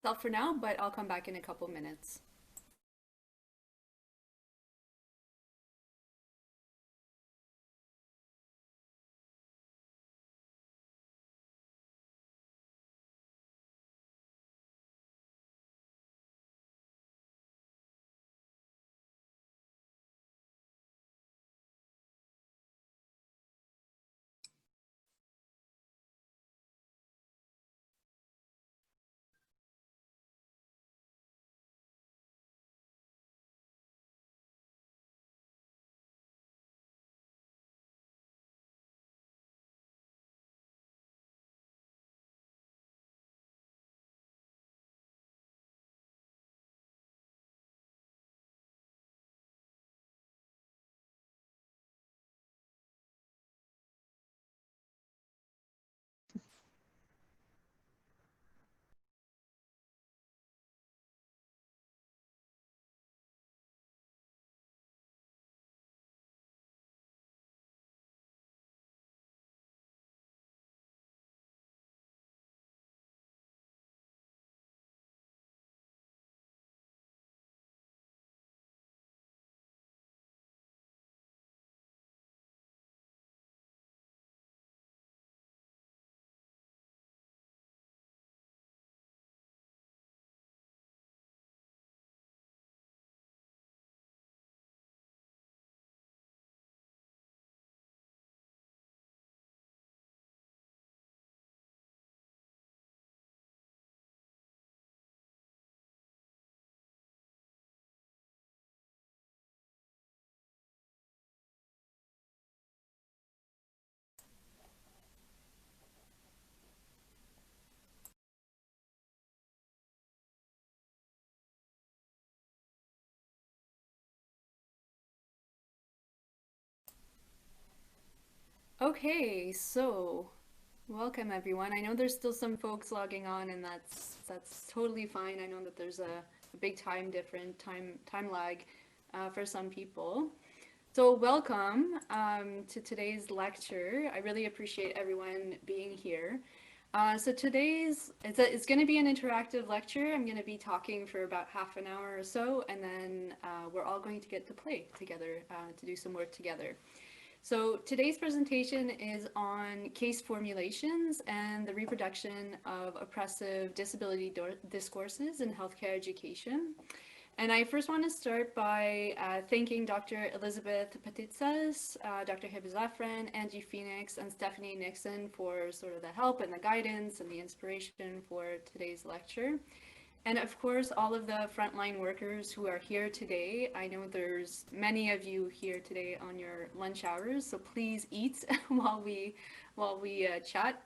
Self for now, but I'll come back in a couple minutes. Okay, so welcome everyone. I know there's still some folks logging on, and that's totally fine. I know that there's a big time lag for some people. So welcome to today's lecture. I really appreciate everyone being here. So today's it's going to be an interactive lecture. I'm going to be talking for about half an hour or so, and then we're all going to get to play together to do some work together. So today's presentation is on case formulations and the reproduction of oppressive disability discourses in healthcare education. And I first want to start by thanking Dr. Elizabeth Patitsas, Dr. Hibba Zafran, Angie Phoenix, and Stephanie Nixon for sort of the help and the guidance and the inspiration for today's lecture. And of course, all of the frontline workers who are here today. I know there's many of you here today on your lunch hours, so please eat while we chat.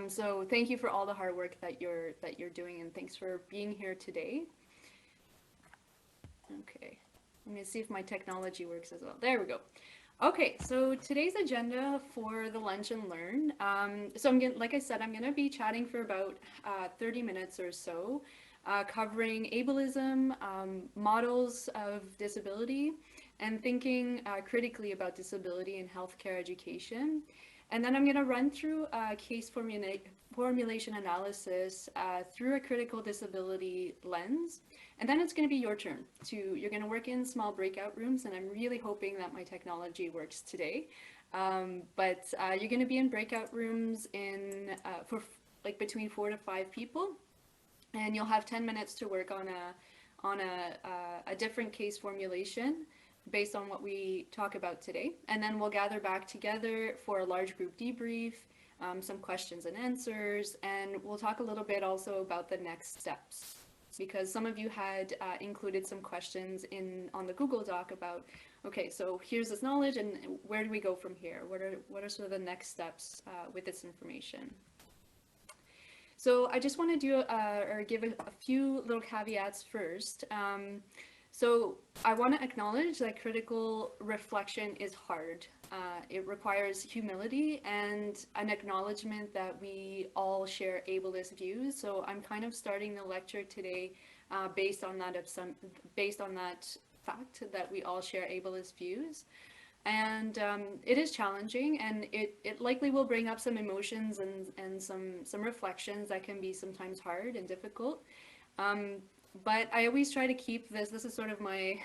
So thank you for all the hard work that you're doing, and thanks for being here today. Okay, let me see if my technology works as well. There we go. Okay, so today's agenda for the lunch and learn. So like I said, I'm gonna be chatting for about 30 minutes or so, covering ableism, models of disability, and thinking critically about disability in healthcare education. And then I'm gonna run through a case formulation analysis through a critical disability lens. And then it's going to be your turn you're going to work in small breakout rooms, and I'm really hoping that my technology works today. But you're going to be in breakout rooms for like between 4 to 5 people, and you'll have 10 minutes to work on a different case formulation based on what we talk about today. And then we'll gather back together for a large group debrief, some questions and answers, and we'll talk a little bit also about the next steps, because some of you had included some questions on the Google Doc about, okay, so here's this knowledge, and where do we go from here? What are sort of the next steps with this information? So I just want to do or give a few little caveats first. So I want to acknowledge that critical reflection is hard. It requires humility and an acknowledgement that we all share ableist views. So I'm kind of starting the lecture today based on that fact that we all share ableist views. And it is challenging, and it likely will bring up some emotions and some reflections that can be sometimes hard and difficult. Um, but I always try to keep this is sort of my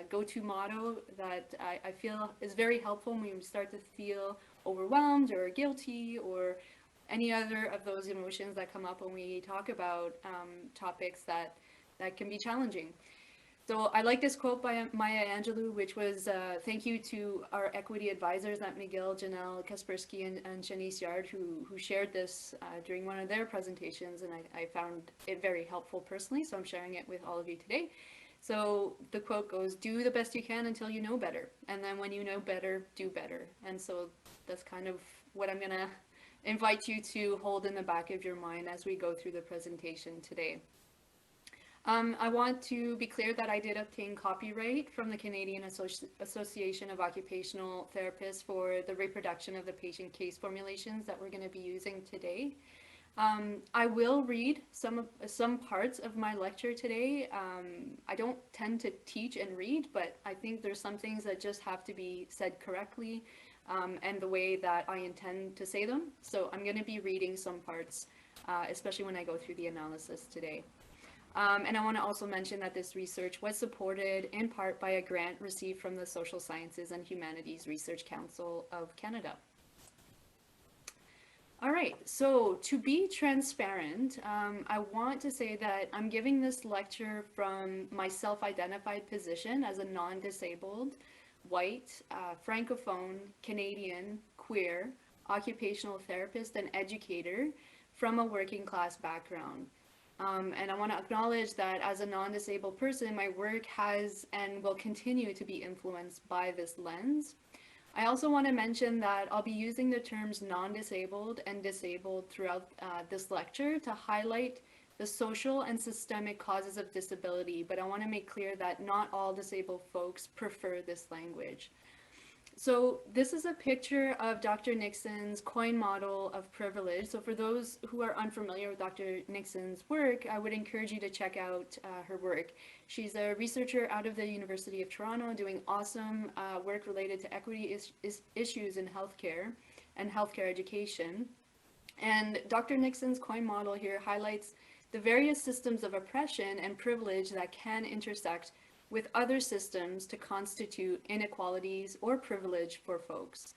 go-to motto that I feel is very helpful when we start to feel overwhelmed or guilty or any other of those emotions that come up when we talk about topics that can be challenging. So I like this quote by Maya Angelou, which was, thank you to our equity advisors at McGill, Janelle Kaspersky and Shanice Yard, who shared this during one of their presentations, and I found it very helpful personally, so I'm sharing it with all of you today. So the quote goes, do the best you can until you know better, and then when you know better, do better. And so that's kind of what I'm going to invite you to hold in the back of your mind as we go through the presentation today. I want to be clear that I did obtain copyright from the Canadian Association of Occupational Therapists for the reproduction of the patient case formulations that we're going to be using today. I will read some parts of my lecture today. I don't tend to teach and read, but I think there's some things that just have to be said correctly and the way that I intend to say them. So I'm going to be reading some parts, especially when I go through the analysis today. And I want to also mention that this research was supported in part by a grant received from the Social Sciences and Humanities Research Council of Canada. All right, so to be transparent, I want to say that I'm giving this lecture from my self-identified position as a non-disabled, white, francophone, Canadian, queer, occupational therapist and educator from a working class background. And I want to acknowledge that as a non-disabled person, my work has and will continue to be influenced by this lens. I also want to mention that I'll be using the terms non-disabled and disabled throughout this lecture to highlight the social and systemic causes of disability, but I want to make clear that not all disabled folks prefer this language. So this is a picture of Dr. Nixon's coin model of privilege. So for those who are unfamiliar with Dr. Nixon's work, I would encourage you to check out her work. She's a researcher out of the University of Toronto doing awesome work related to equity issues in healthcare and healthcare education. And Dr. Nixon's coin model here highlights the various systems of oppression and privilege that can intersect with other systems to constitute inequalities or privilege for folks.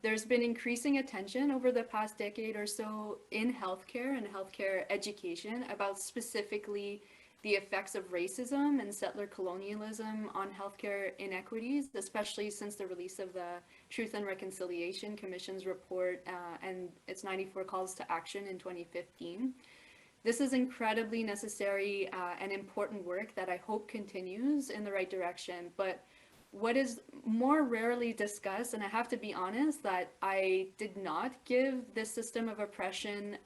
There's been increasing attention over the past decade or so in healthcare and healthcare education about specifically the effects of racism and settler colonialism on healthcare inequities, especially since the release of the Truth and Reconciliation Commission's report and its 94 calls to action in 2015. This is incredibly necessary and important work that I hope continues in the right direction. But what is more rarely discussed, and I have to be honest, that I did not give this system of oppression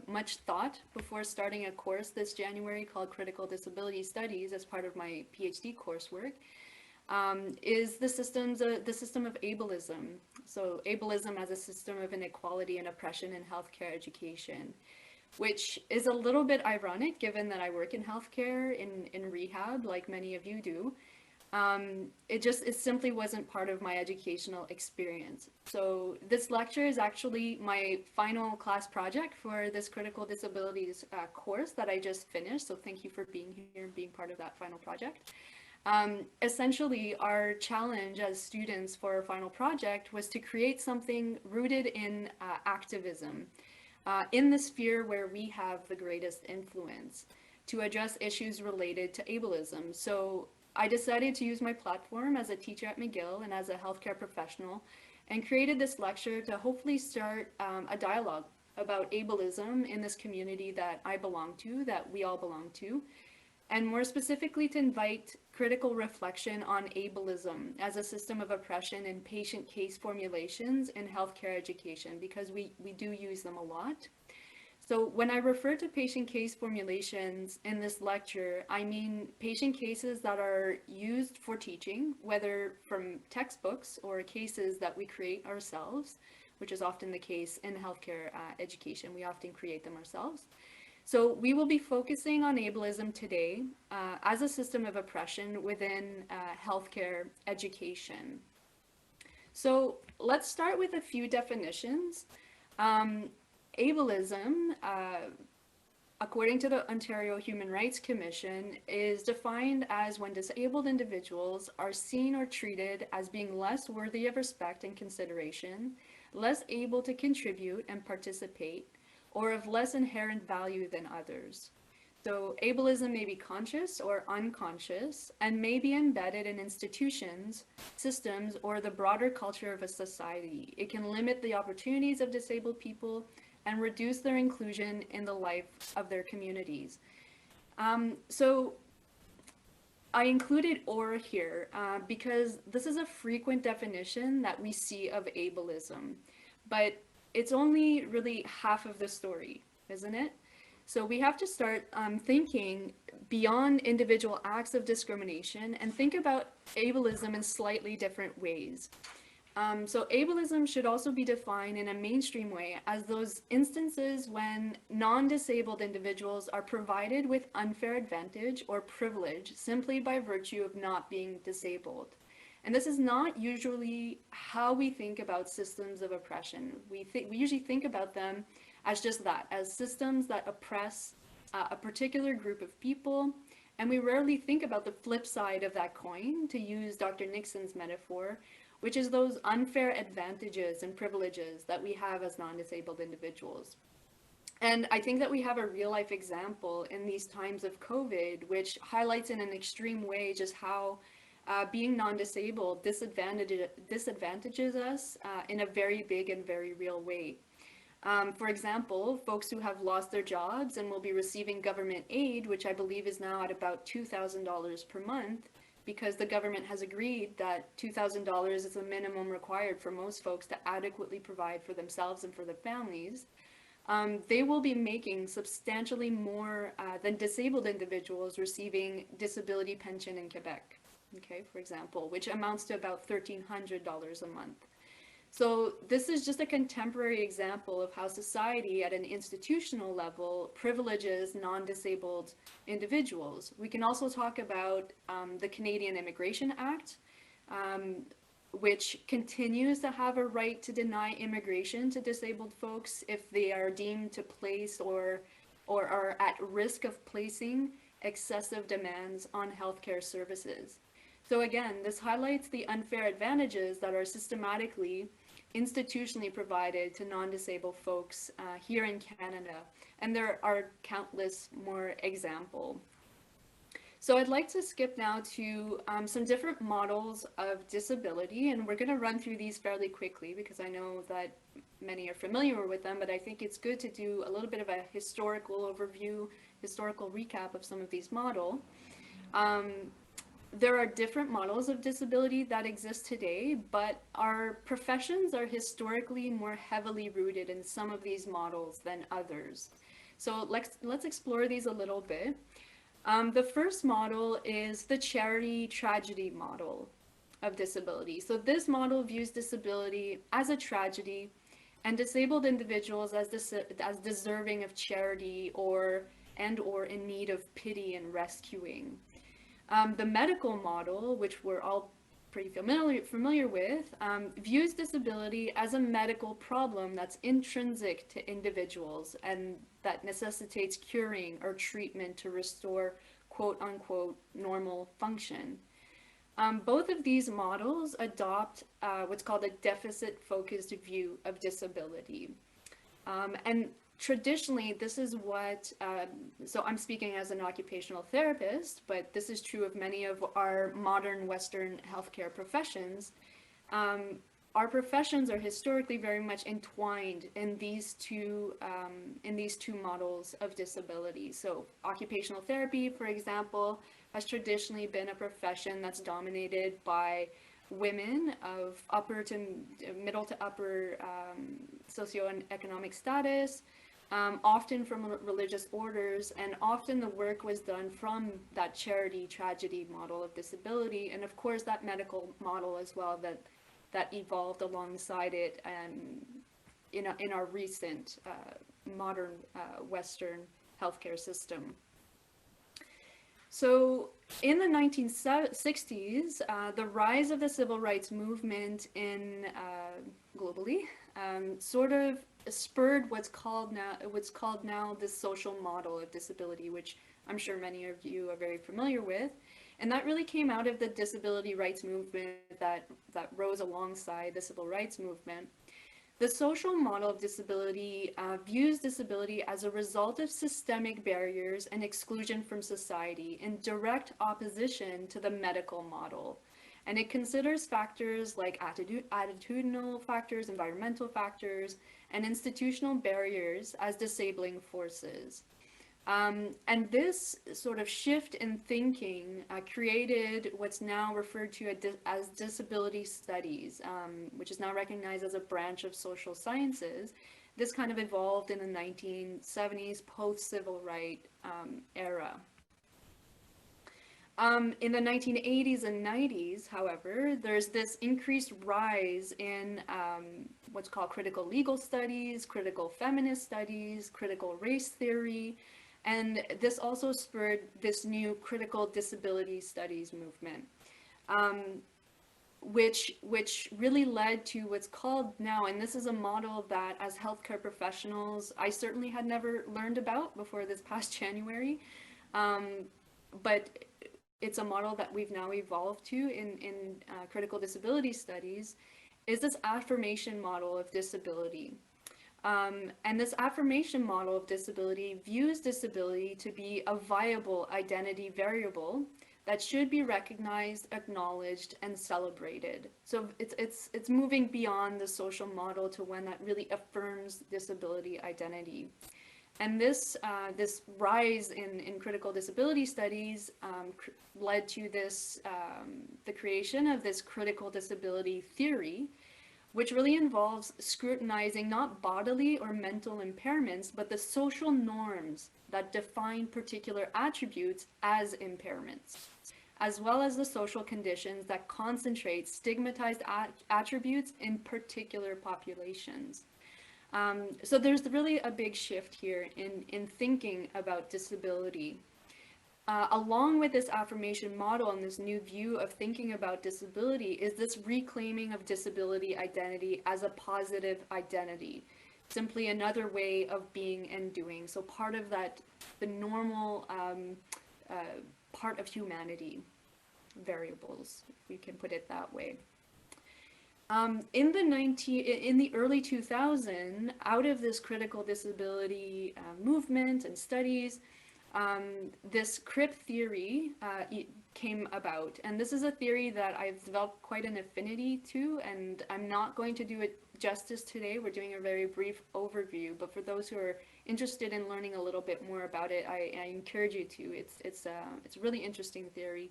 much thought before starting a course this January called Critical Disability Studies as part of my PhD coursework, is the system of ableism. So ableism as a system of inequality and oppression in healthcare education, which is a little bit ironic given that I work in healthcare in rehab like many of you do. It simply wasn't part of my educational experience. So this lecture is actually my final class project for this critical disabilities course that I just finished. So thank you for being here and being part of that final project. Essentially, our challenge as students for our final project was to create something rooted in activism. In the sphere where we have the greatest influence to address issues related to ableism. So I decided to use my platform as a teacher at McGill and as a healthcare professional and created this lecture to hopefully start a dialogue about ableism in this community that I belong to, that we all belong to, and more specifically to invite critical reflection on ableism as a system of oppression in patient case formulations in healthcare education, because we do use them a lot. So when I refer to patient case formulations in this lecture, I mean patient cases that are used for teaching, whether from textbooks or cases that we create ourselves, which is often the case in healthcare education. We often create them ourselves. So we will be focusing on ableism today as a system of oppression within healthcare education. So let's start with a few definitions. Um, Ableism, according to the Ontario Human Rights Commission, is defined as when disabled individuals are seen or treated as being less worthy of respect and consideration, less able to contribute and participate, or of less inherent value than others. So ableism may be conscious or unconscious and may be embedded in institutions, systems, or the broader culture of a society. It can limit the opportunities of disabled people and reduce their inclusion in the life of their communities. So I included or here because this is a frequent definition that we see of ableism, but it's only really half of the story, isn't it? So we have to start thinking beyond individual acts of discrimination and think about ableism in slightly different ways. So ableism should also be defined in a mainstream way as those instances when non-disabled individuals are provided with unfair advantage or privilege simply by virtue of not being disabled. And this is not usually how we think about systems of oppression. We usually think about them as just that, as systems that oppress a particular group of people, and we rarely think about the flip side of that coin, to use Dr. Nixon's metaphor, which is those unfair advantages and privileges that we have as non-disabled individuals. And I think that we have a real life example in these times of COVID, which highlights in an extreme way just how being non-disabled disadvantages us in a very big and very real way. For example, folks who have lost their jobs and will be receiving government aid, which I believe is now at about $2,000 per month, because the government has agreed that $2,000 is the minimum required for most folks to adequately provide for themselves and for their families. They will be making substantially more than disabled individuals receiving disability pension in Quebec, okay, for example, which amounts to about $1,300 a month. So this is just a contemporary example of how society at an institutional level privileges non-disabled individuals. We can also talk about the Canadian Immigration Act, which continues to have a right to deny immigration to disabled folks if they are deemed to place or are at risk of placing excessive demands on healthcare services. So again, this highlights the unfair advantages that are systematically, institutionally provided to non-disabled folks here in Canada. And there are countless more examples. So I'd like to skip now to some different models of disability, and we're going to run through these fairly quickly because I know that many are familiar with them, but I think it's good to do a little bit of a historical overview, historical recap of some of these models. There are different models of disability that exist today, but our professions are historically more heavily rooted in some of these models than others. So let's explore these a little bit. The first model is the charity tragedy model of disability. So this model views disability as a tragedy and disabled individuals as deserving of charity or in need of pity and rescuing. The medical model, which we're all pretty familiar with, views disability as a medical problem that's intrinsic to individuals and that necessitates curing or treatment to restore quote unquote normal function. Both of these models adopt what's called a deficit-focused view of disability. And traditionally, this is what, so I'm speaking as an occupational therapist, but this is true of many of our modern Western healthcare professions. Our professions are historically very much entwined in these two models of disability. So occupational therapy, for example, has traditionally been a profession that's dominated by women of upper to middle to upper socioeconomic status, often from religious orders, and often the work was done from that charity tragedy model of disability, and of course that medical model as well that evolved alongside it in our recent modern Western healthcare system. So in the 1960s, the rise of the civil rights movement in globally sort of spurred what's called now the social model of disability, which I'm sure many of you are very familiar with. And that really came out of the disability rights movement that rose alongside the civil rights movement. The social model of disability views disability as a result of systemic barriers and exclusion from society in direct opposition to the medical model. And it considers factors like attitudinal factors, environmental factors, and institutional barriers as disabling forces. And this sort of shift in thinking created what's now referred to as disability studies, which is now recognized as a branch of social sciences. This kind of evolved in the 1970s post-civil rights era. In the 1980s and 90s, however, there's this increased rise in what's called critical legal studies, critical feminist studies, critical race theory, and this also spurred this new critical disability studies movement, which really led to what's called now, and this is a model that as healthcare professionals, I certainly had never learned about before this past January, but it's a model that we've now evolved to in critical disability studies, is this affirmation model of disability. And this affirmation model of disability views disability to be a viable identity variable that should be recognized, acknowledged, and celebrated. So it's moving beyond the social model to one that really affirms disability identity. And this rise in critical disability studies led to the creation of this critical disability theory, which really involves scrutinizing not bodily or mental impairments, but the social norms that define particular attributes as impairments, as well as the social conditions that concentrate stigmatized attributes in particular populations. So there's really a big shift here in thinking about disability. Along with this affirmation model and this new view of thinking about disability is this reclaiming of disability identity as a positive identity, simply another way of being and doing. So part of that, the normal part of humanity variables, if we can put it that way. In the early 2000s, out of this critical disability movement and studies, this CRIP theory came about, and this is a theory that I've developed quite an affinity to, and I'm not going to do it justice today. We're doing a very brief overview, but for those who are interested in learning a little bit more about it, I encourage you to. It's a really interesting theory.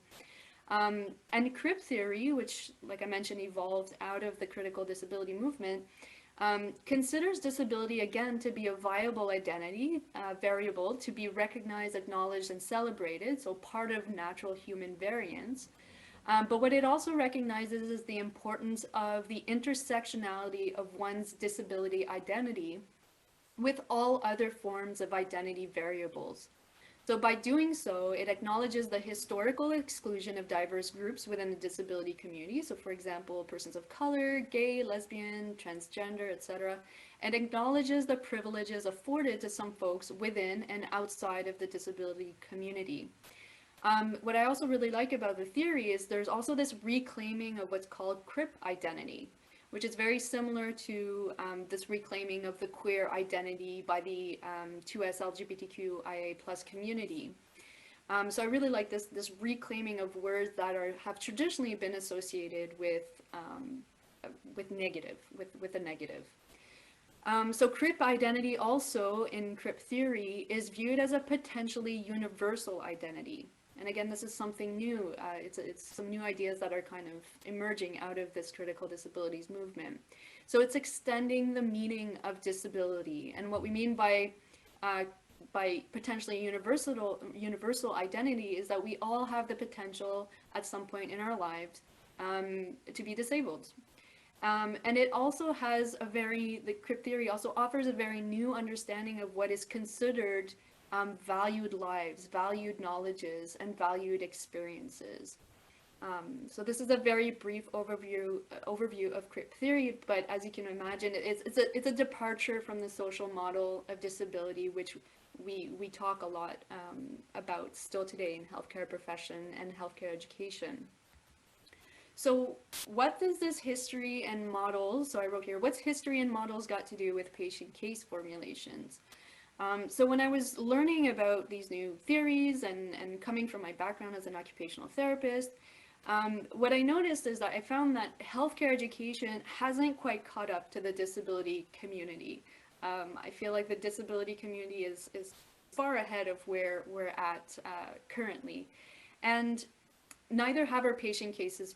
And CRIP theory, which, like I mentioned, evolved out of the critical disability movement, considers disability, again, to be a viable identity variable to be recognized, acknowledged, and celebrated, so part of natural human variance. But what it also recognizes is the importance of the intersectionality of one's disability identity with all other forms of identity variables. So by doing so, it acknowledges the historical exclusion of diverse groups within the disability community. So for example, persons of color, gay, lesbian, transgender, etc. And acknowledges the privileges afforded to some folks within and outside of the disability community. What I also really like about the theory is there's also this reclaiming of what's called CRIP identity, which is very similar to this reclaiming of the queer identity by the 2S LGBTQIA+ community. So I really like this reclaiming of words that have traditionally been associated with a negative. So CRIP identity also in CRIP theory is viewed as a potentially universal identity. And again, this is something new. It's some new ideas that are kind of emerging out of this critical disabilities movement. So it's extending the meaning of disability. And what we mean by potentially universal identity is that we all have the potential at some point in our lives to be disabled. And it also has the CRIP theory also offers a very new understanding of what is considered valued lives, valued knowledges, and valued experiences. So this is a very brief overview of crip theory, but as you can imagine, it's a departure from the social model of disability, which we talk a lot about still today in healthcare profession and healthcare education. So what does this history and models, so I wrote here, what's history and models got to do with patient case formulations? So when I was learning about these new theories and coming from my background as an occupational therapist, what I noticed is that I found that healthcare education hasn't quite caught up to the disability community. I feel like the disability community is far ahead of where we're at currently. And neither have our patient case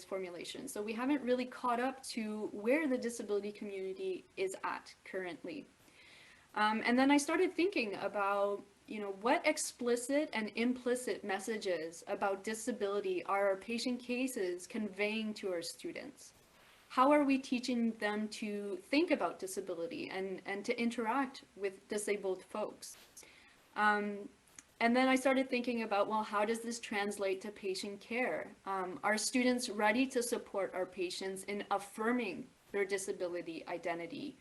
formulation. So we haven't really caught up to where the disability community is at currently. And then I started thinking about, what explicit and implicit messages about disability are our patient cases conveying to our students? How are we teaching them to think about disability and to interact with disabled folks? And then I started thinking about, well, how does this translate to patient care? Are students ready to support our patients in affirming their disability identity?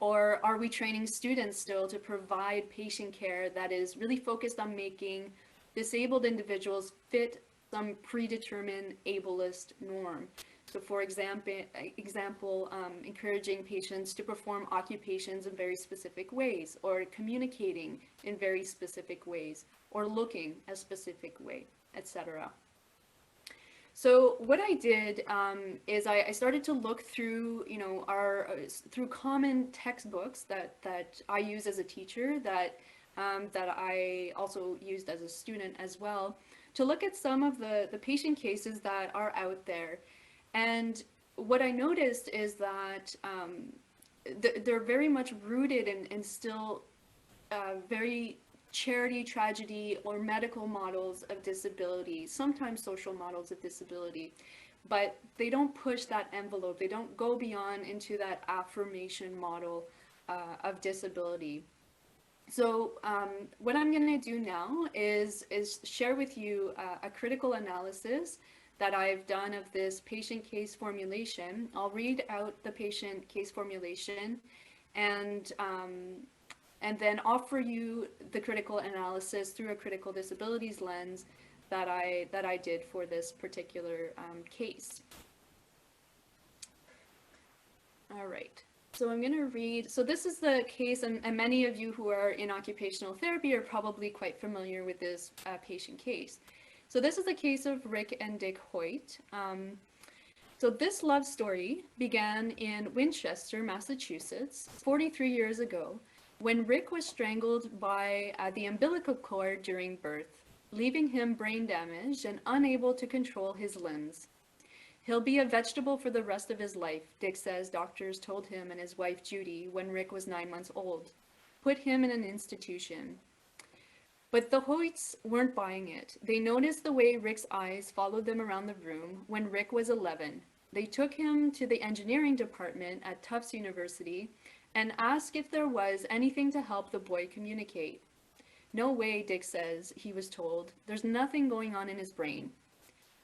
Or are we training students still to provide patient care that is really focused on making disabled individuals fit some predetermined ableist norm? So for example, encouraging patients to perform occupations in very specific ways, or communicating in very specific ways, or looking a specific way, etc. So what I did is I started to look through, through common textbooks that I use as a teacher, that I also used as a student as well, to look at some of the patient cases that are out there. And what I noticed is that they're very much rooted in still very charity, tragedy, or medical models of disability, sometimes social models of disability, but they don't push that envelope. They don't go beyond into that affirmation model of disability. So what I'm going to do now is share with you a critical analysis that I've done of this patient case formulation. I'll read out the patient case formulation and then offer you the critical analysis through a critical disabilities lens that I did for this particular case. All right. So I'm going to read, so this is the case, and many of you who are in occupational therapy are probably quite familiar with this patient case. So this is the case of Rick and Dick Hoyt. So this love story began in Winchester, Massachusetts, 43 years ago, when Rick was strangled by the umbilical cord during birth, leaving him brain damaged and unable to control his limbs. He'll be a vegetable for the rest of his life, Dick says doctors told him and his wife Judy when Rick was 9 months old. Put him in an institution. But the Hoyts weren't buying it. They noticed the way Rick's eyes followed them around the room when Rick was 11. They took him to the engineering department at Tufts University and asked if there was anything to help the boy communicate. No way, Dick says, he was told. There's nothing going on in his brain.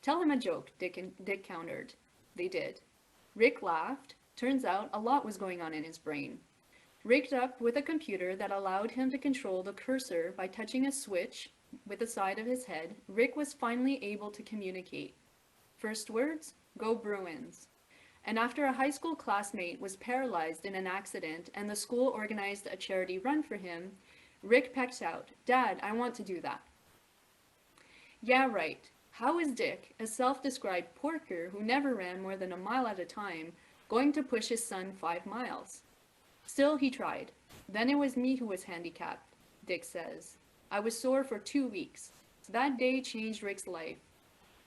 Tell him a joke, Dick countered. They did. Rick laughed. Turns out a lot was going on in his brain. Rigged up with a computer that allowed him to control the cursor by touching a switch with the side of his head, Rick was finally able to communicate. First words, "Go Bruins." And after a high school classmate was paralyzed in an accident and the school organized a charity run for him, Rick pecked out, "Dad, I want to do that." Yeah, right. How is Dick, a self-described porker who never ran more than a mile at a time, going to push his son 5 miles? Still, he tried. Then it was me who was handicapped, Dick says. I was sore for 2 weeks. That day changed Rick's life.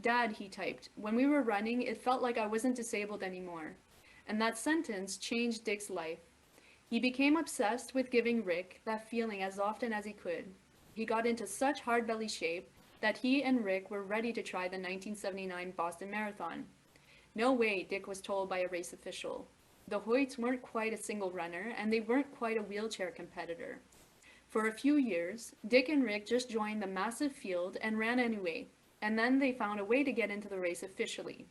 Dad, he typed, when we were running, it felt like I wasn't disabled anymore. And that sentence changed Dick's life. He became obsessed with giving Rick that feeling as often as he could. He got into such hard belly shape that he and Rick were ready to try the 1979 Boston Marathon. No way, Dick was told by a race official. The Hoyts weren't quite a single runner, and they weren't quite a wheelchair competitor. For a few years, Dick and Rick just joined the massive field and ran anyway, and then they found a way to get into the race officially.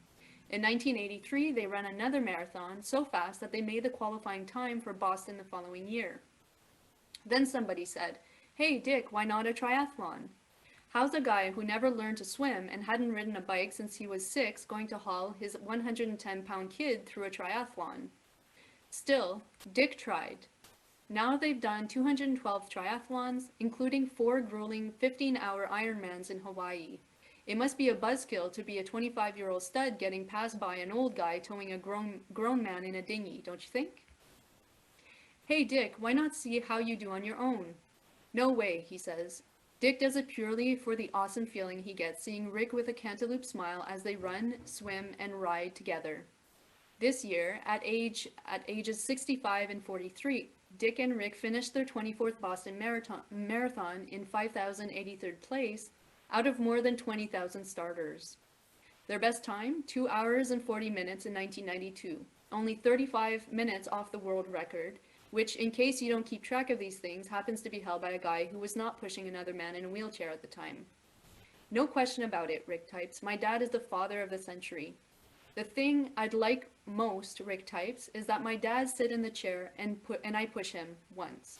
In 1983, they ran another marathon so fast that they made the qualifying time for Boston the following year. Then somebody said, "Hey Dick, why not a triathlon?" How's a guy who never learned to swim and hadn't ridden a bike since he was 6 going to haul his 110-pound kid through a triathlon? Still, Dick tried. Now they've done 212 triathlons, including 4 grueling 15-hour Ironmans in Hawaii. It must be a buzzkill to be a 25-year-old stud getting passed by an old guy towing a grown man in a dinghy, don't you think? "Hey Dick, why not see how you do on your own?" "No way," he says. Dick does it purely for the awesome feeling he gets seeing Rick with a cantaloupe smile as they run, swim, and ride together. This year, at ages 65 and 43, Dick and Rick finished their 24th Boston Marathon in 5,083rd place out of more than 20,000 starters. Their best time, 2 hours and 40 minutes in 1992, only 35 minutes off the world record, which, in case you don't keep track of these things, happens to be held by a guy who was not pushing another man in a wheelchair at the time. "No question about it," Rick types. "My dad is the father of the century. The thing I'd like most," Rick types, "is that my dad sit in the chair and I push him once."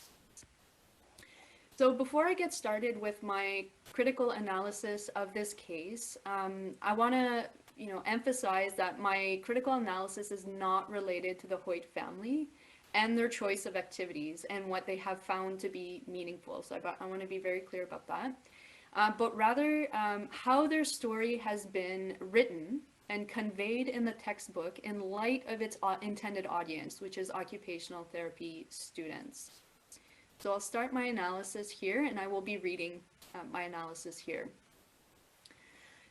So before I get started with my critical analysis of this case, I want to emphasize that my critical analysis is not related to the Hoyt family and their choice of activities and what they have found to be meaningful. So I want to be very clear about that. But rather how their story has been written and conveyed in the textbook in light of its intended audience, which is occupational therapy students. So I'll start my analysis here, and I will be reading my analysis here.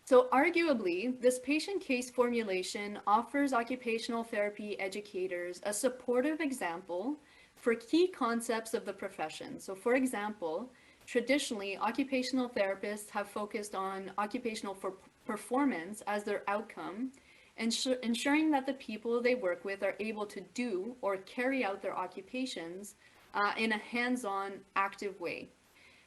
So arguably, this patient case formulation offers occupational therapy educators a supportive example for key concepts of the profession. So for example, traditionally, occupational therapists have focused on occupational performance as their outcome, ensuring that the people they work with are able to do or carry out their occupations in a hands-on, active way.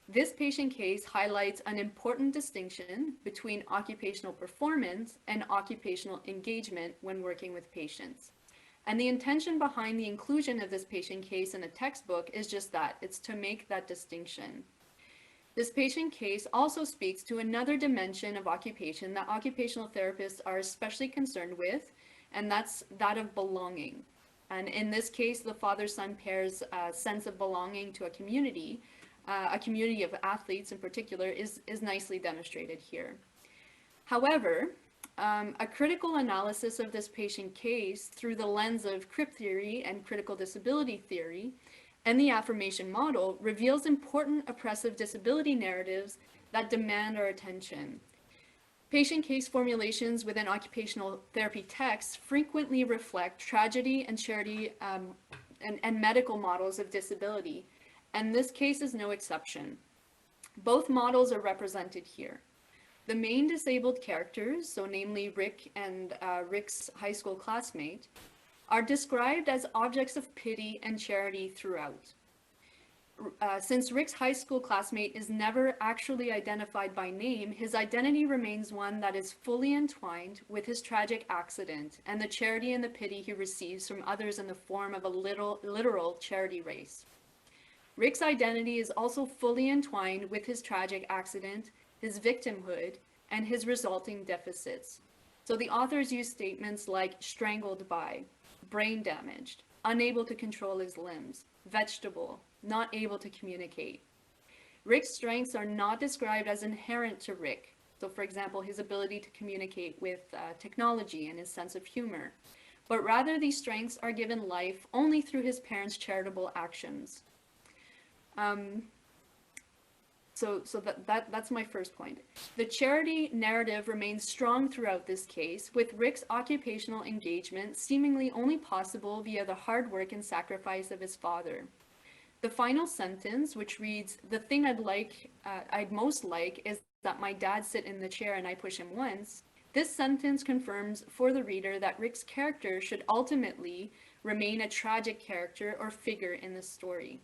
This patient case highlights an important distinction between occupational performance and occupational engagement when working with patients. And the intention behind the inclusion of this patient case in a textbook is just that, it's to make that distinction. This patient case also speaks to another dimension of occupation that occupational therapists are especially concerned with, and that's that of belonging. And in this case, the father-son pair's sense of belonging to a community of athletes in particular, is nicely demonstrated here. However, a critical analysis of this patient case through the lens of crip theory and critical disability theory and the affirmation model reveals important oppressive disability narratives that demand our attention. Patient case formulations within occupational therapy texts frequently reflect tragedy and charity and medical models of disability, and this case is no exception. Both models are represented here. The main disabled characters, so namely Rick and Rick's high school classmate, are described as objects of pity and charity throughout. Since Rick's high school classmate is never actually identified by name, his identity remains one that is fully entwined with his tragic accident and the charity and the pity he receives from others in the form of a literal charity race. Rick's identity is also fully entwined with his tragic accident, his victimhood, and his resulting deficits. So the authors use statements like strangled by, brain damaged, unable to control his limbs, vegetable, not able to communicate. Rick's strengths are not described as inherent to Rick. So for example, his ability to communicate with technology and his sense of humor. But rather these strengths are given life only through his parents' charitable actions. That's my first point. The charity narrative remains strong throughout this case, with Rick's occupational engagement seemingly only possible via the hard work and sacrifice of his father. The final sentence, which reads, "The thing I'd most like is that my dad sit in the chair and I push him once," this sentence confirms for the reader that Rick's character should ultimately remain a tragic character or figure in the story.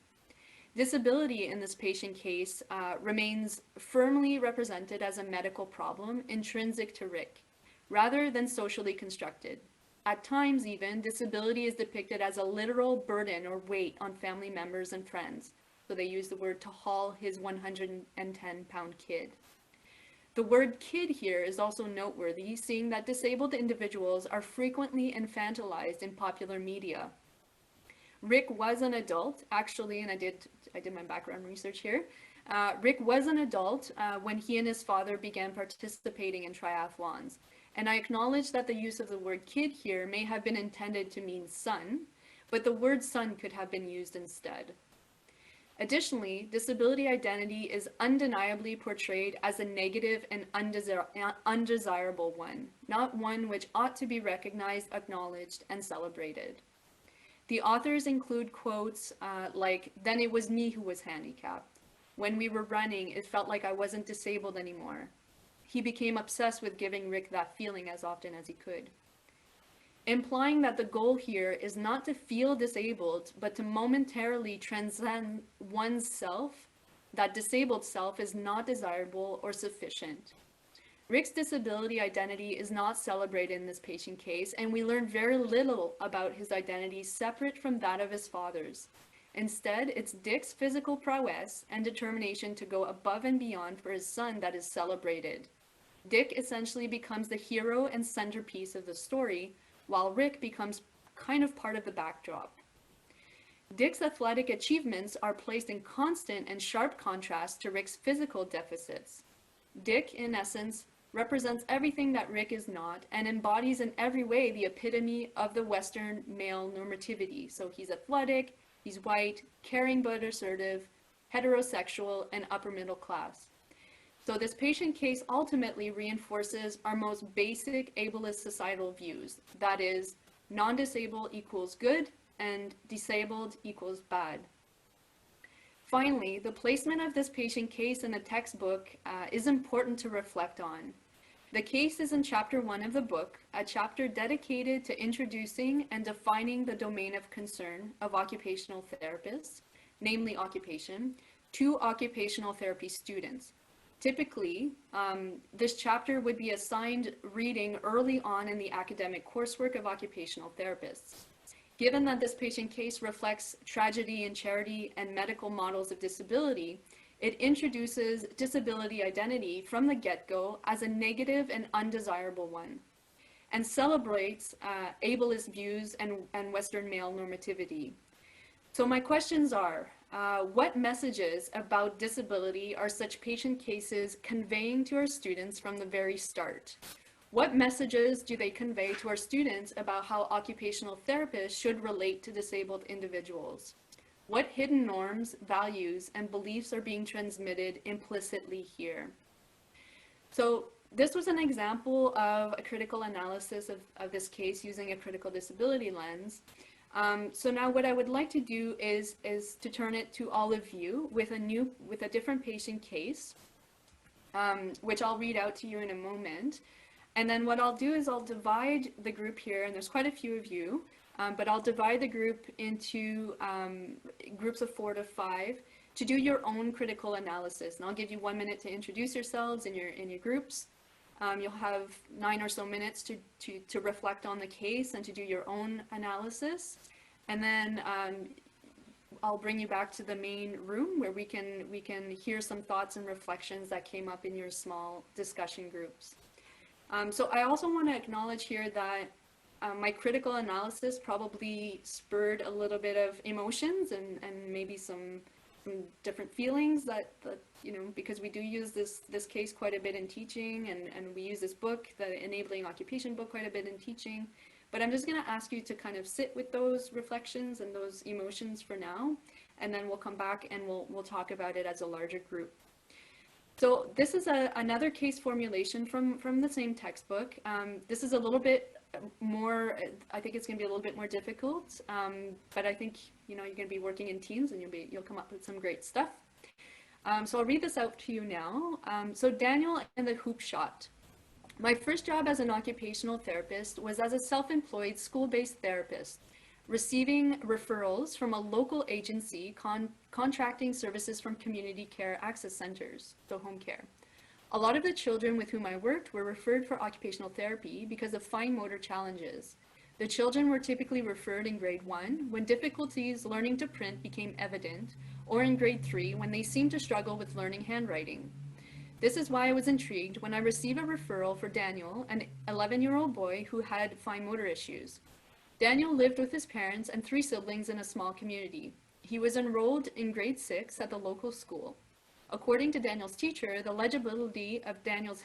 Disability in this patient case remains firmly represented as a medical problem intrinsic to Rick, rather than socially constructed. At times even, disability is depicted as a literal burden or weight on family members and friends. So they use the word to haul his 110-pound kid. The word kid here is also noteworthy, seeing that disabled individuals are frequently infantilized in popular media. Rick was an adult, actually, and I did my background research here. Rick was an adult when he and his father began participating in triathlons. And I acknowledge that the use of the word kid here may have been intended to mean son, but the word son could have been used instead. Additionally, disability identity is undeniably portrayed as a negative and undesirable one, not one which ought to be recognized, acknowledged, and celebrated. The authors include quotes like, "Then it was me who was handicapped. When we were running, it felt like I wasn't disabled anymore." He became obsessed with giving Rick that feeling as often as he could. Implying that the goal here is not to feel disabled, but to momentarily transcend one's self, that disabled self is not desirable or sufficient. Rick's disability identity is not celebrated in this patient case, and we learn very little about his identity separate from that of his father's. Instead, it's Dick's physical prowess and determination to go above and beyond for his son that is celebrated. Dick essentially becomes the hero and centerpiece of the story, while Rick becomes kind of part of the backdrop. Dick's athletic achievements are placed in constant and sharp contrast to Rick's physical deficits. Dick, in essence, represents everything that Rick is not and embodies in every way the epitome of the Western male normativity. So he's athletic, he's white, caring but assertive, heterosexual, and upper middle class. So this patient case ultimately reinforces our most basic ableist societal views. That is, non-disabled equals good and disabled equals bad. Finally, the placement of this patient case in the textbook is important to reflect on. The case is in chapter 1 of the book, a chapter dedicated to introducing and defining the domain of concern of occupational therapists, namely occupation, to occupational therapy students. Typically, this chapter would be assigned reading early on in the academic coursework of occupational therapists. Given that this patient case reflects tragedy and charity and medical models of disability, it introduces disability identity from the get-go as a negative and undesirable one, and celebrates ableist views and Western male normativity. So my questions are, what messages about disability are such patient cases conveying to our students from the very start? What messages do they convey to our students about how occupational therapists should relate to disabled individuals? What hidden norms, values, and beliefs are being transmitted implicitly here? So this was an example of a critical analysis of this case using a critical disability lens. So now what I would like to do is to turn it to all of you with a different patient case, which I'll read out to you in a moment. And then what I'll do is I'll divide the group here, and there's quite a few of you, but I'll divide the group into groups of 4 to 5 to do your own critical analysis. And I'll give you 1 minute to introduce yourselves in your groups. You'll have 9 or so minutes to reflect on the case and to do your own analysis. And then I'll bring you back to the main room where we can hear some thoughts and reflections that came up in your small discussion groups. So I also want to acknowledge here that my critical analysis probably spurred a little bit of emotions and maybe some different feelings that you know, because we do use this case quite a bit in teaching, and we use this book, the Enabling Occupation book, quite a bit in teaching. But I'm just going to ask you to kind of sit with those reflections and those emotions for now, and then we'll come back and we'll talk about it as a larger group. So this is another case formulation from the same textbook. This is a little bit more, I think it's going to be a little bit more difficult, but I think, you know, you're going to be working in teams and you'll come up with some great stuff. So I'll read this out to you now. So Daniel and the hoop shot. My first job as an occupational therapist was as a self-employed school-based therapist. receiving referrals from a local agency contracting services from community care access centers, so home care. A lot of the children with whom I worked were referred for occupational therapy because of fine motor challenges. The children were typically referred in grade 1 when difficulties learning to print became evident, or in grade 3 when they seemed to struggle with learning handwriting. This is why I was intrigued when I received a referral for Daniel, an 11-year-old boy who had fine motor issues. Daniel lived with his parents and 3 siblings in a small community. He was enrolled in grade 6 at the local school. According to Daniel's teacher, the legibility of Daniel's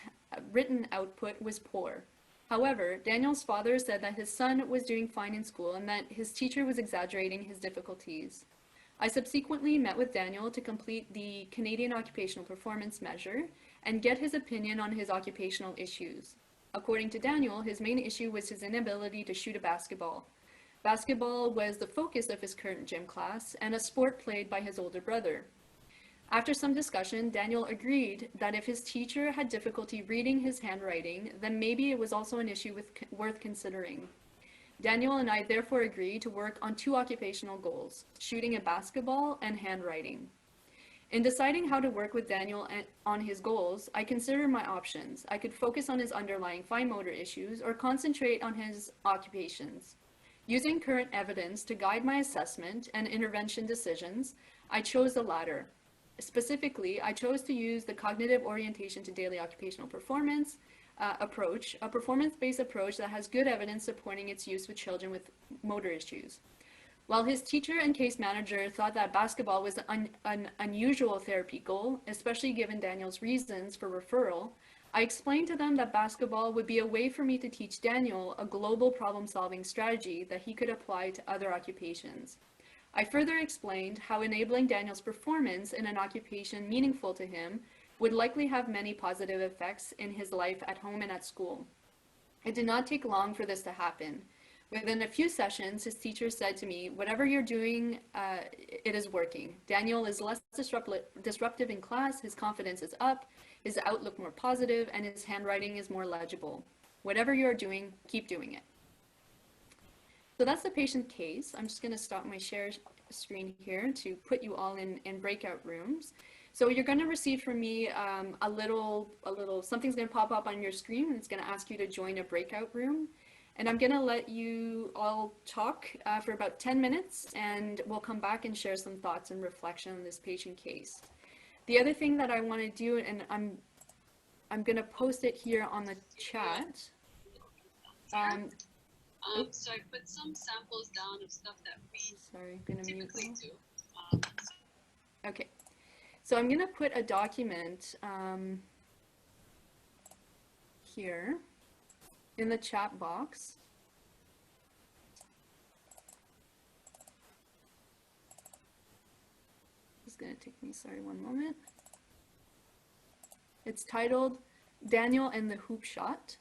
written output was poor. However, Daniel's father said that his son was doing fine in school and that his teacher was exaggerating his difficulties. I subsequently met with Daniel to complete the Canadian Occupational Performance Measure and get his opinion on his occupational issues. According to Daniel, his main issue was his inability to shoot a basketball. Basketball was the focus of his current gym class and a sport played by his older brother. After some discussion, Daniel agreed that if his teacher had difficulty reading his handwriting, then maybe it was also an issue worth considering. Daniel and I therefore agreed to work on 2 occupational goals, shooting a basketball and handwriting. In deciding how to work with Daniel on his goals, I considered my options. I could focus on his underlying fine motor issues or concentrate on his occupations. Using current evidence to guide my assessment and intervention decisions, I chose the latter. Specifically, I chose to use the cognitive orientation to daily occupational performance approach, a performance-based approach that has good evidence supporting its use with children with motor issues. While his teacher and case manager thought that basketball was an unusual therapy goal, especially given Daniel's reasons for referral, I explained to them that basketball would be a way for me to teach Daniel a global problem-solving strategy that he could apply to other occupations. I further explained how enabling Daniel's performance in an occupation meaningful to him would likely have many positive effects in his life at home and at school. It did not take long for this to happen. Within a few sessions, his teacher said to me, "Whatever you're doing, it is working. Daniel is less disruptive in class, his confidence is up, his outlook more positive, and his handwriting is more legible. Whatever you're doing, keep doing it." So that's the patient case. I'm just going to stop my share screen here to put you all in breakout rooms. So you're going to receive from me a little, something's going to pop up on your screen, and it's going to ask you to join a breakout room. And I'm going to let you all talk for about 10 minutes, and we'll come back and share some thoughts and reflection on this patient case. The other thing that I want to do, and I'm going to post it here on the chat. So I put some samples down of stuff that we typically do. Okay, so I'm going to put a document here in the chat box. It's going to take me, sorry, one moment. It's titled Daniel and the Hoop Shot.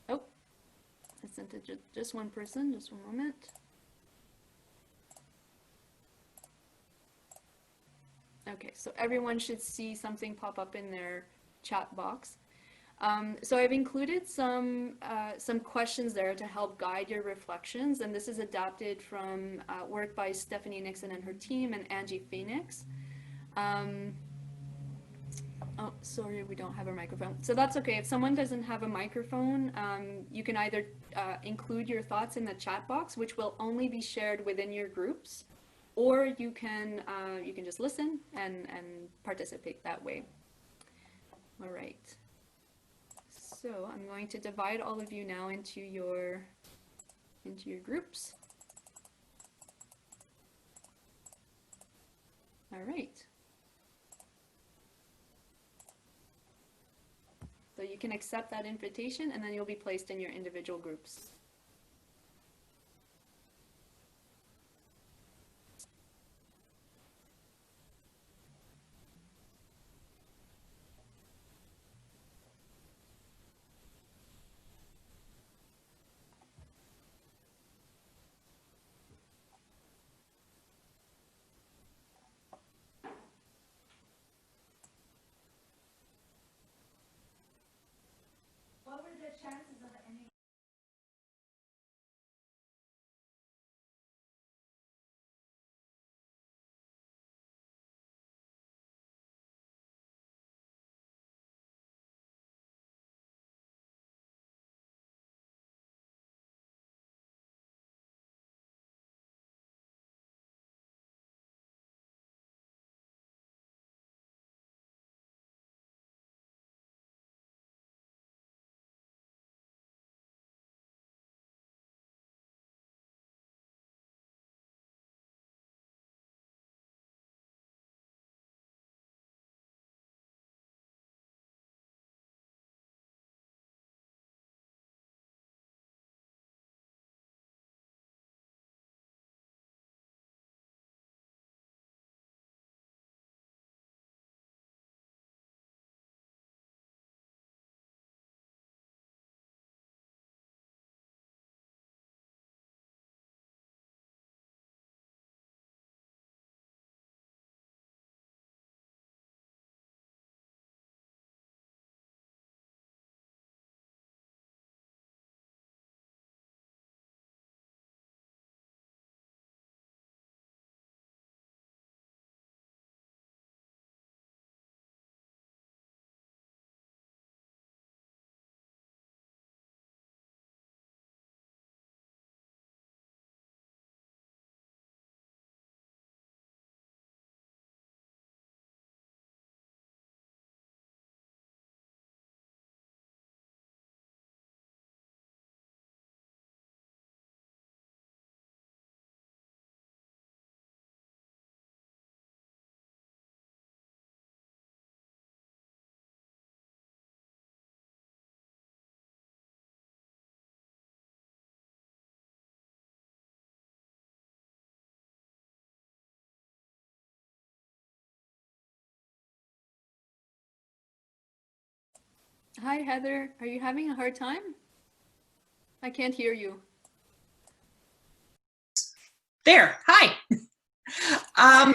Oh, I sent it to just one person, just one moment. Okay, so everyone should see something pop up in their chat box. So I've included some questions there to help guide your reflections, and this is adapted from work by Stephanie Nixon and her team and Angie Phoenix. Oh, sorry, we don't have a microphone. So that's okay. If someone doesn't have a microphone, you can either include your thoughts in the chat box, which will only be shared within your groups, or you can just listen and participate that way. All right. So I'm going to divide all of you now into your groups. All right. So you can accept that invitation, and then you'll be placed in your individual groups. What were the chances of any Hi, Heather. Are you having a hard time? I can't hear you. There, hi. Hi.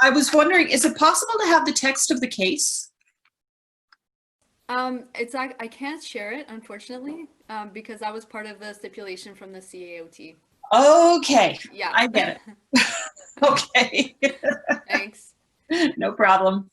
I was wondering, is it possible to have the text of the case? I can't share it, unfortunately, because that was part of the stipulation from the CAOT. Okay, Yeah. I get it. Okay, Thanks. no problem.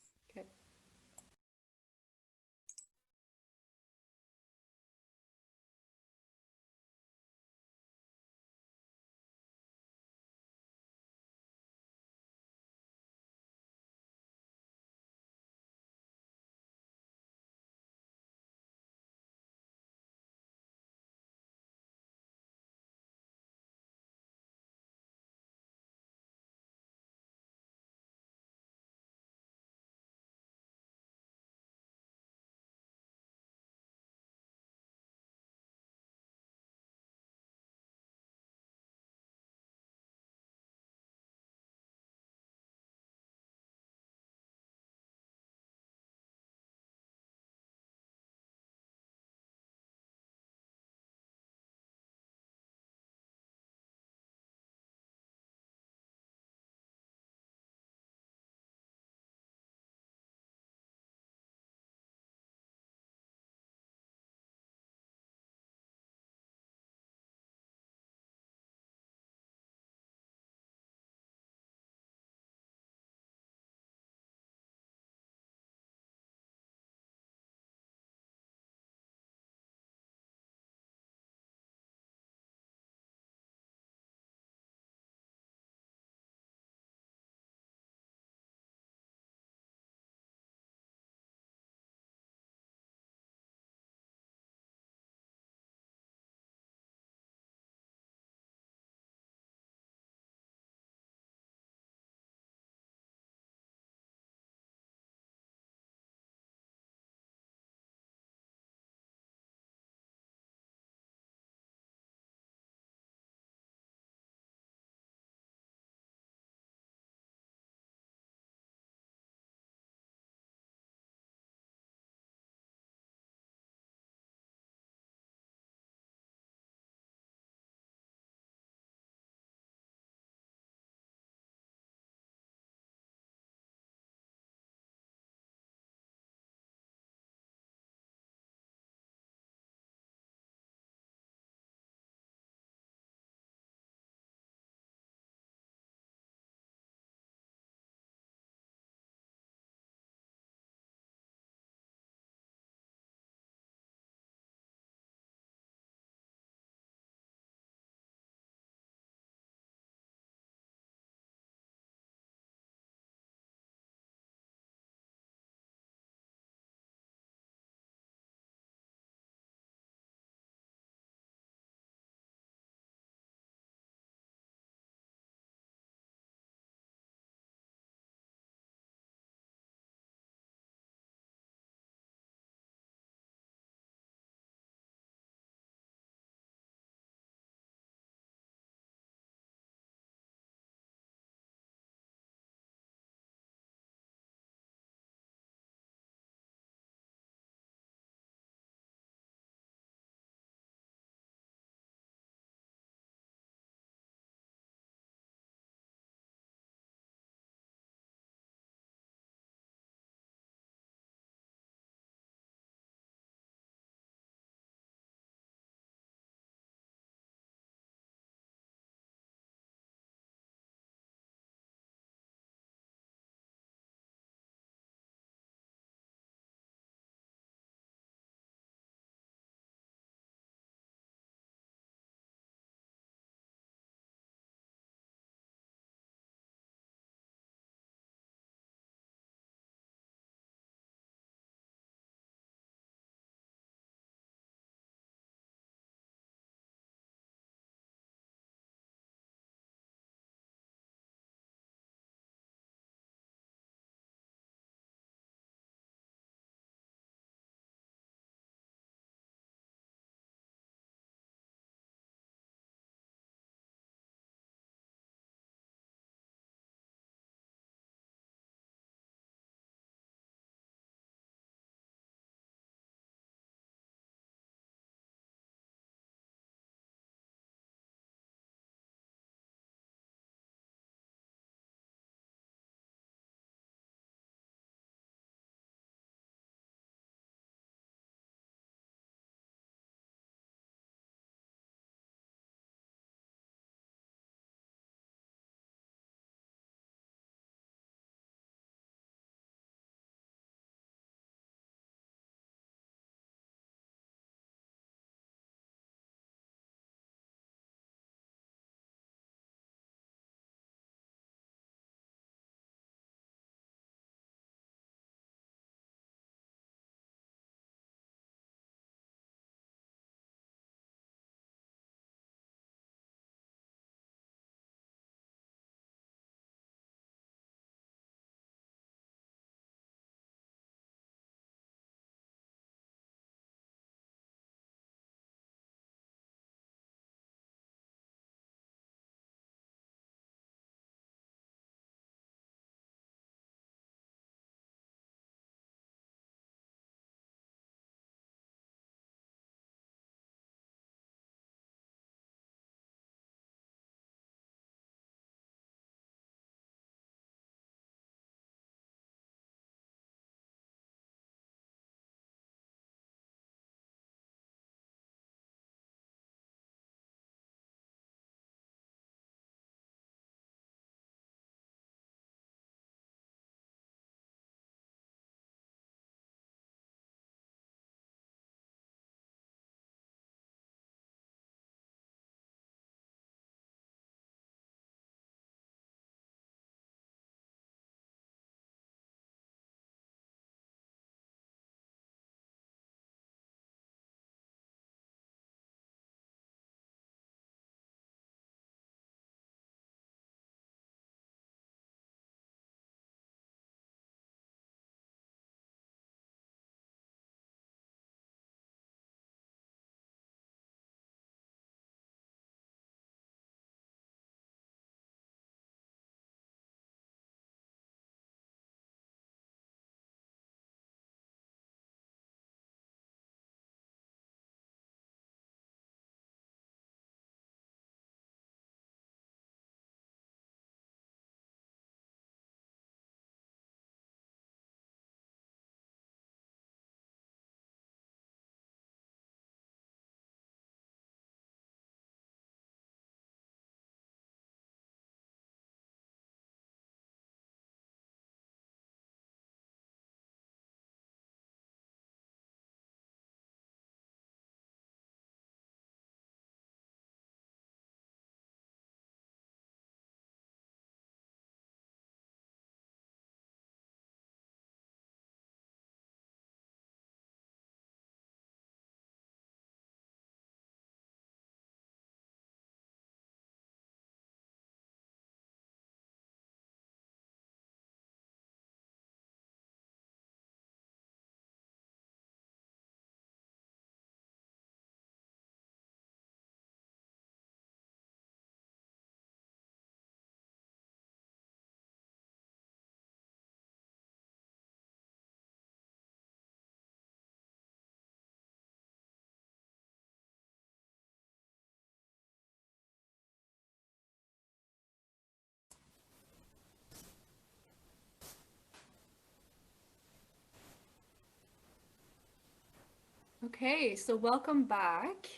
Okay, so welcome back.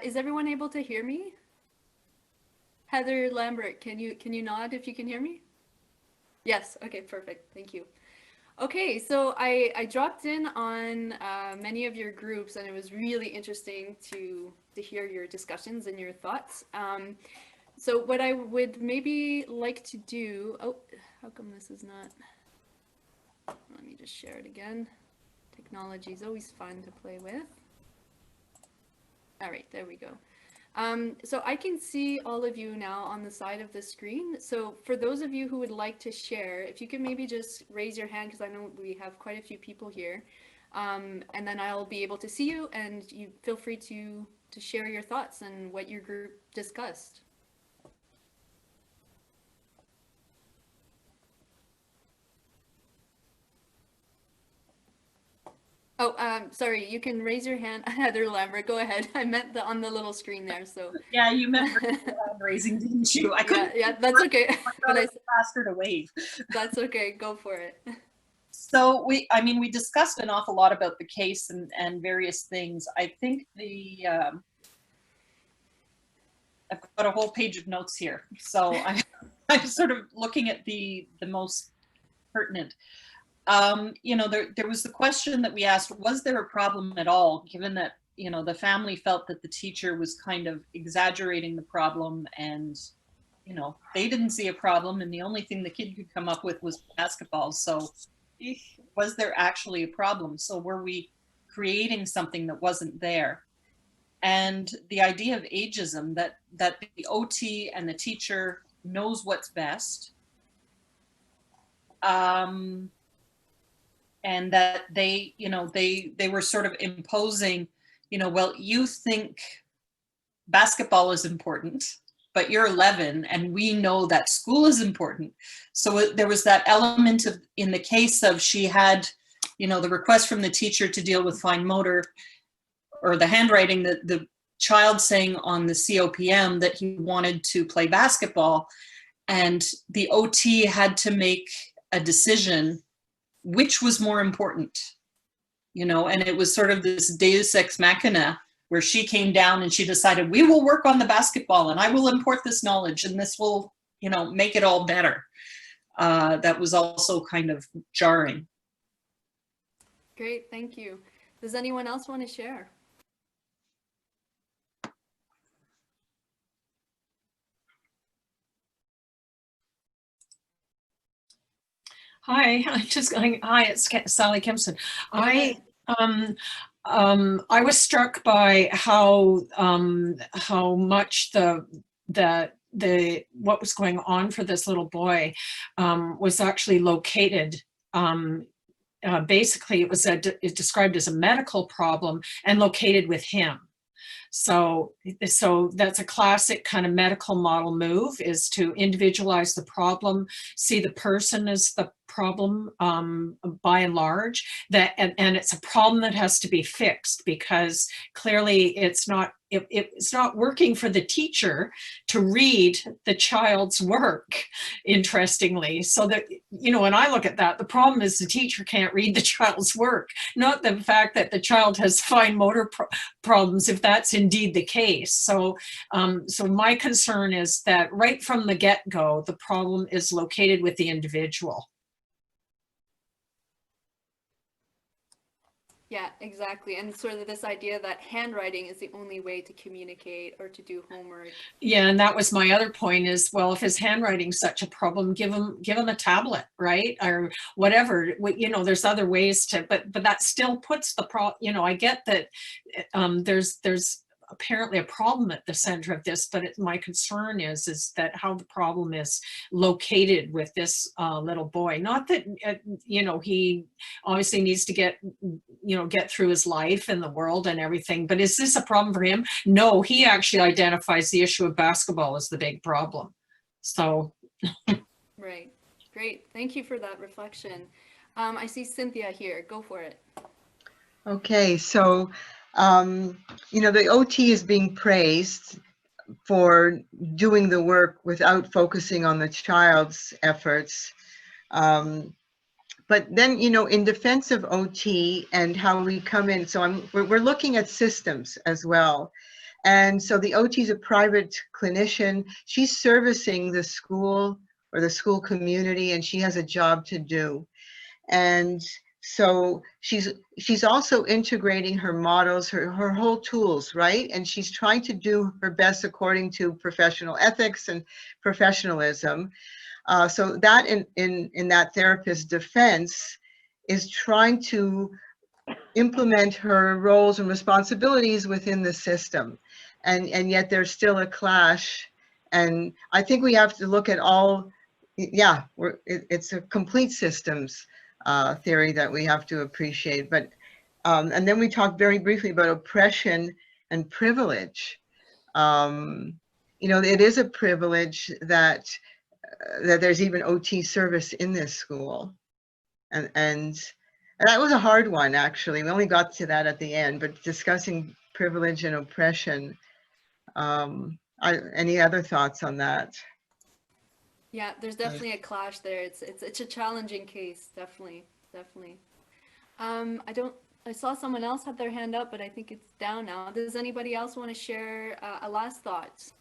Is everyone able to hear me? Heather Lambert, can you nod if you can hear me? Yes, okay, perfect. Thank you. Okay, so I dropped in on many of your groups, and it was really interesting to hear your discussions and your thoughts. So what I would maybe like to do, oh, how come this is not, let me just share it again. Technology is always fun to play with. All right, there we go. So I can see all of you now on the side of the screen. So for those of you who would like to share, if you could maybe just raise your hand, because I know we have quite a few people here, and then I'll be able to see you, and you feel free to share your thoughts and what your group discussed. Oh, sorry, you can raise your hand, Heather Lambert, go ahead. I meant on the little screen there, so. Yeah, you meant hand raising, didn't you? I couldn't. Yeah, that's okay. But I faster to wave. That's okay, go for it. So we discussed an awful lot about the case and various things. I think I've got a whole page of notes here. So I'm sort of looking at the most pertinent. There was the question that we asked, was there a problem at all, given that, the family felt that the teacher was kind of exaggerating the problem, and, they didn't see a problem, and the only thing the kid could come up with was basketball. So was there actually a problem? So were we creating something that wasn't there? And the idea of ageism, that the OT and the teacher knows what's best. And that they were sort of imposing, well, you think basketball is important, but you're 11 and we know that school is important. So there was that element of, in the case of, she had, the request from the teacher to deal with fine motor, or the handwriting, that the child saying on the COPM that he wanted to play basketball, and the OT had to make a decision which was more important, and it was sort of this deus ex machina, where she came down and she decided, we will work on the basketball and I will import this knowledge and this will, make it all better. That was also kind of jarring. Great, thank you. Does anyone else want to share? Hi, I'm just going, hi, it's Sally Kempson. I was struck by how much what was going on for this little boy was actually located. Basically, it was described as a medical problem and located with him. So that's a classic kind of medical model move, is to individualize the problem, see the person as the problem by and large, and it's a problem that has to be fixed, because clearly it's not working for the teacher to read the child's work, interestingly. So that, when I look at that, the problem is the teacher can't read the child's work, not the fact that the child has fine motor problems, if that's indeed the case. So my concern is that right from the get-go, the problem is located with the individual. Yeah, exactly. And sort of this idea that handwriting is the only way to communicate or to do homework. Yeah, and that was my other point is, well, if his handwriting's such a problem, give him a tablet, right? Or whatever. There's other ways to, but that still puts the I get that there's apparently a problem at the center of this, but my concern is that how the problem is located with this little boy. Not that he obviously needs to get through his life and the world and everything, but is this a problem for him? No, he actually identifies the issue of basketball as the big problem. So Right, great, thank you for that reflection. I see Cynthia here, go for it. Okay, so the OT is being praised for doing the work without focusing on the child's efforts. But then, you know, in defense of OT and how we come in, so we're looking at systems as well. And so the OT is a private clinician. She's servicing the school or the school community, and she has a job to do. And so she's also integrating her models, her whole tools, right? And she's trying to do her best according to professional ethics and professionalism. So that in that therapist's defense is trying to implement her roles and responsibilities within the system. And yet there's still a clash. And I think we have to look at all, yeah, it's a complete systems theory that we have to appreciate. But, and then we talked very briefly about oppression and privilege. You know, it is a privilege that there's even OT service in this school. And that was a hard one, actually. We only got to that at the end, but discussing privilege and oppression. Any other thoughts on that? Yeah, there's definitely a clash there. It's a challenging case, definitely. I saw someone else had their hand up, but I think it's down now. Does anybody else want to share a last thought?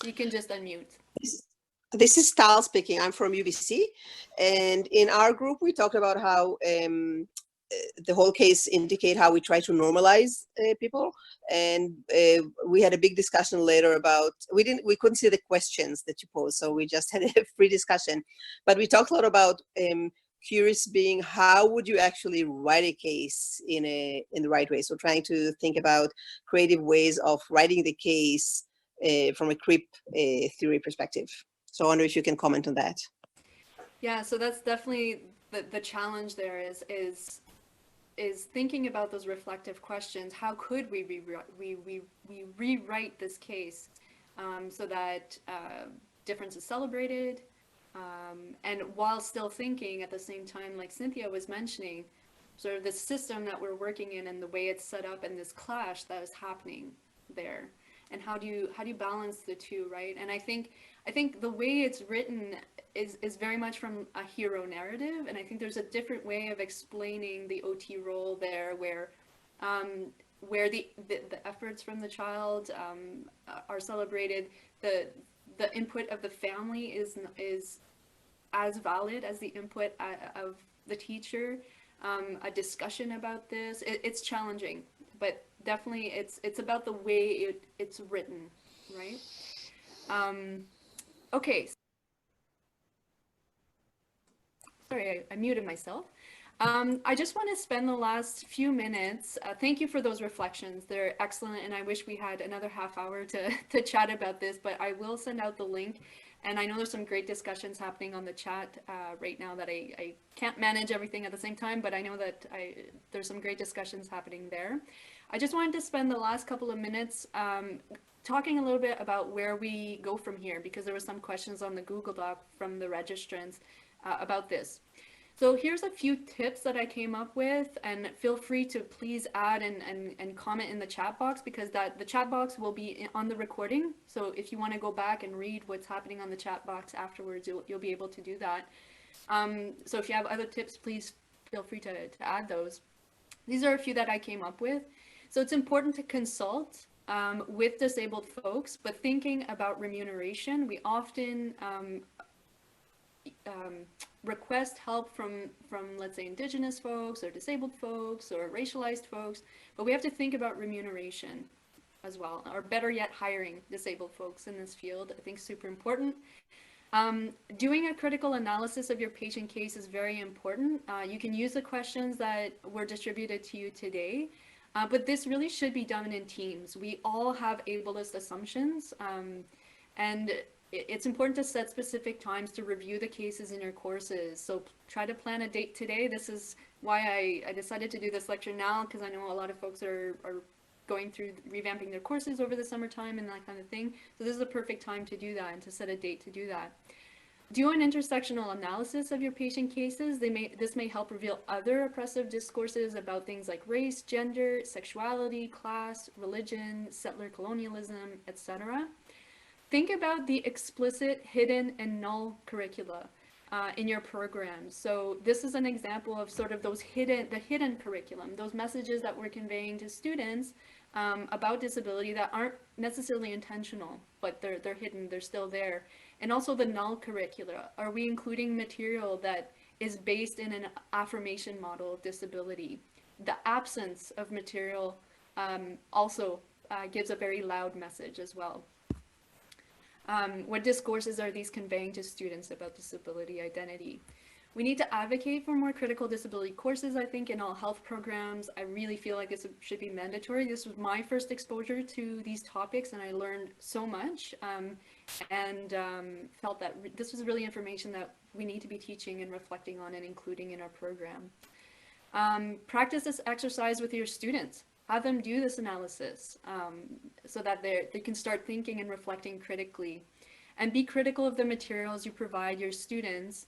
You can just unmute. This is Tal speaking. I'm from UBC, and in our group we talked about how the whole case indicate how we try to normalize people, and we had a big discussion later about we couldn't see the questions that you posed, so we just had a free discussion. But we talked a lot about curious being how would you actually write a case in the right way. So trying to think about creative ways of writing the case from a creep theory perspective. So I wonder if you can comment on that. Yeah, so that's definitely the challenge there is thinking about those reflective questions. How could we rewrite this case so that difference is celebrated, and while still thinking at the same time, like Cynthia was mentioning, sort of the system that we're working in and the way it's set up and this clash that is happening there. And how do you balance the two, right? And I think the way it's written is very much from a hero narrative, and I think there's a different way of explaining the OT role there, where the efforts from the child are celebrated, the input of the family is as valid as the input of the teacher. A discussion about this, it's challenging, but definitely it's about the way it's written, right? Okay. Sorry, I muted myself. I just want to spend the last few minutes. Thank you for those reflections. They're excellent, and I wish we had another half hour to chat about this, but I will send out the link. And I know there's some great discussions happening on the chat right now that I can't manage everything at the same time, but I know that there's some great discussions happening there. I just wanted to spend the last couple of minutes talking a little bit about where we go from here, because there were some questions on the Google Doc from the registrants about this. So here's a few tips that I came up with, and feel free to please add and comment in the chat box, because the chat box will be on the recording. So if you want to go back and read what's happening on the chat box afterwards, you'll be able to do that. So if you have other tips, please feel free to add those. These are a few that I came up with. So it's important to consult with disabled folks, but thinking about remuneration, we often request help from let's say Indigenous folks or disabled folks or racialized folks, but we have to think about remuneration as well, or better yet, hiring disabled folks in this field. I think super important. Doing a critical analysis of your patient case is very important. You can use the questions that were distributed to you today, but this really should be done in teams. We all have ableist assumptions, and it's important to set specific times to review the cases in your courses. So try to plan a date today. This is why I decided to do this lecture now, because I know a lot of folks are going through revamping their courses over the summertime and that kind of thing. So this is the perfect time to do that and to set a date to do that. Do an intersectional analysis of your patient cases. This may help reveal other oppressive discourses about things like race, gender, sexuality, class, religion, settler colonialism, etc. Think about the explicit, hidden, and null curricula. in your program. So this is an example of sort of the hidden curriculum, those messages that we're conveying to students about disability that aren't necessarily intentional, but they're hidden, they're still there. And also the null curricula. Are we including material that is based in an affirmation model of disability? The absence of material also gives a very loud message as well. What discourses are these conveying to students about disability identity? We need to advocate for more critical disability courses, I think, in all health programs. I really feel like this should be mandatory. This was my first exposure to these topics, and I learned so much, and felt that this was really information that we need to be teaching and reflecting on and including in our program. Practice this exercise with your students. Have them do this analysis so that they can start thinking and reflecting critically. And be critical of the materials you provide your students.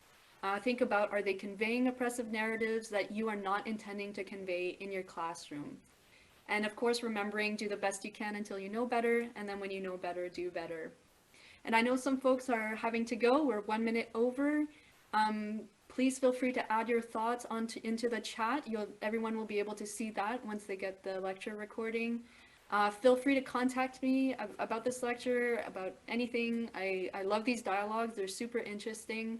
Think about, are they conveying oppressive narratives that you are not intending to convey in your classroom? And of course, remembering, do the best you can until you know better, and then when you know better, do better. And I know some folks are having to go. We're 1 minute over. Please feel free to add your thoughts into the chat. Everyone will be able to see that once they get the lecture recording. Feel free to contact me about this lecture, about anything. I love these dialogues. They're super interesting.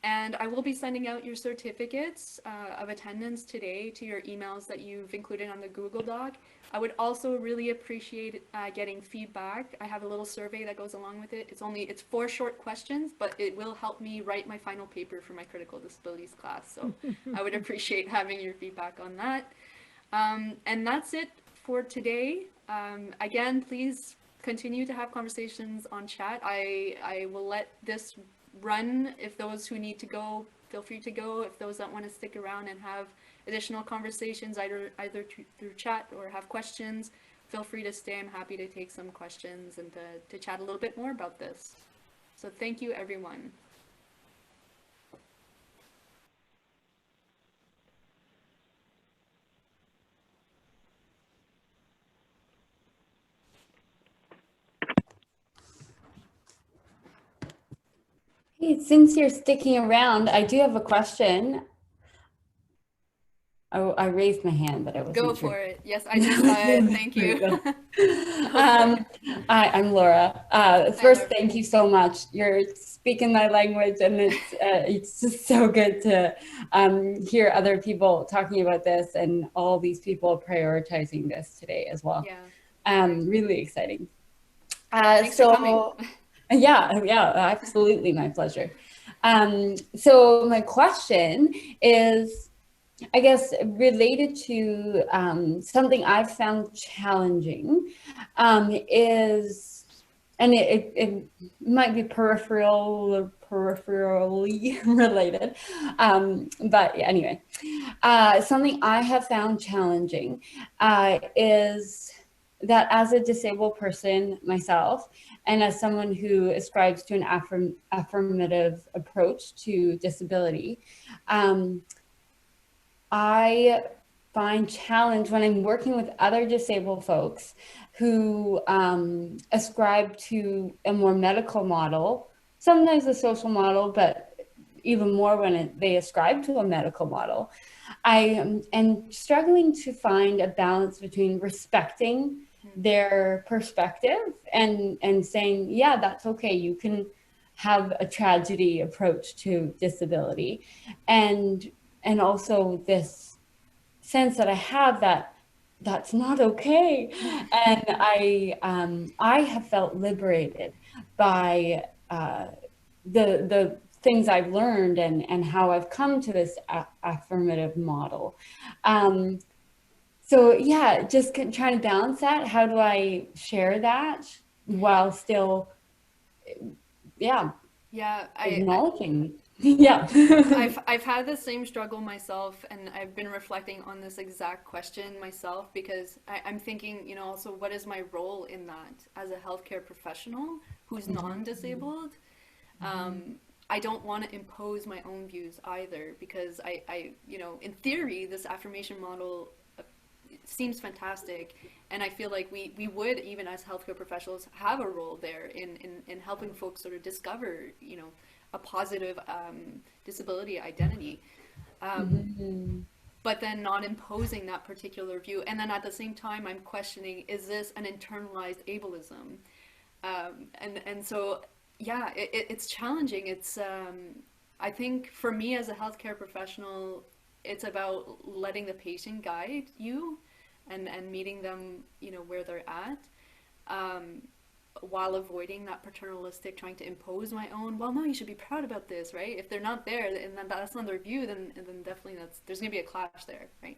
And I will be sending out your certificates of attendance today to your emails that you've included on the Google Doc. I would also really appreciate getting feedback. I have a little survey that goes along with it. It's 4 short questions, but it will help me write my final paper for my critical disabilities class. So I would appreciate having your feedback on that. And that's it for today. Again, please continue to have conversations on chat. I will let this run. If those who need to go, feel free to go. If those that want to stick around and have additional conversations, either through chat or have questions, feel free to stay. I'm happy to take some questions and to chat a little bit more about this. So thank you, everyone. Hey, since you're sticking around, I do have a question. Oh, I raised my hand, but I wasn't Go sure. for it. Yes, I just saw it. Thank you. I'm Laura. First, thank you so much. You're speaking my language, and it's just so good to hear other people talking about this and all these people prioritizing this today as well. Yeah. Really exciting. Thanks for coming. Yeah, absolutely, my pleasure. So my question is, I guess, related to something I've found challenging is, and it might be peripherally related, but anyway, something I have found challenging is that as a disabled person myself, and as someone who ascribes to an affirmative approach to disability, I find challenge when I'm working with other disabled folks who ascribe to a more medical model, sometimes a social model, but even more when they ascribe to a medical model. I am struggling to find a balance between respecting their perspective and saying, yeah, that's okay, you can have a tragedy approach to disability, and also this sense that I have that that's not okay. And I have felt liberated by the things I've learned and how I've come to this affirmative model. So yeah, just trying to balance that. How do I share that while still, acknowledging? Yeah. I've had the same struggle myself, and I've been reflecting on this exact question myself, because I'm thinking, you know, also what is my role in that as a healthcare professional who's non-disabled? I don't want to impose my own views either, because I you know, in theory, this affirmation model seems fantastic, and I feel like we would, even as healthcare professionals, have a role there in helping folks sort of discover, you know, a positive disability identity. But then not imposing that particular view. And then at the same time, I'm questioning, is this an internalized ableism? And so, yeah, it's challenging. It's, I think for me as a healthcare professional, it's about letting the patient guide you and meeting them, you know, where they're at, while avoiding that paternalistic trying to impose my own, well, no, you should be proud about this, right? If they're not there and then that's not their view, then definitely there's gonna be a clash there, right?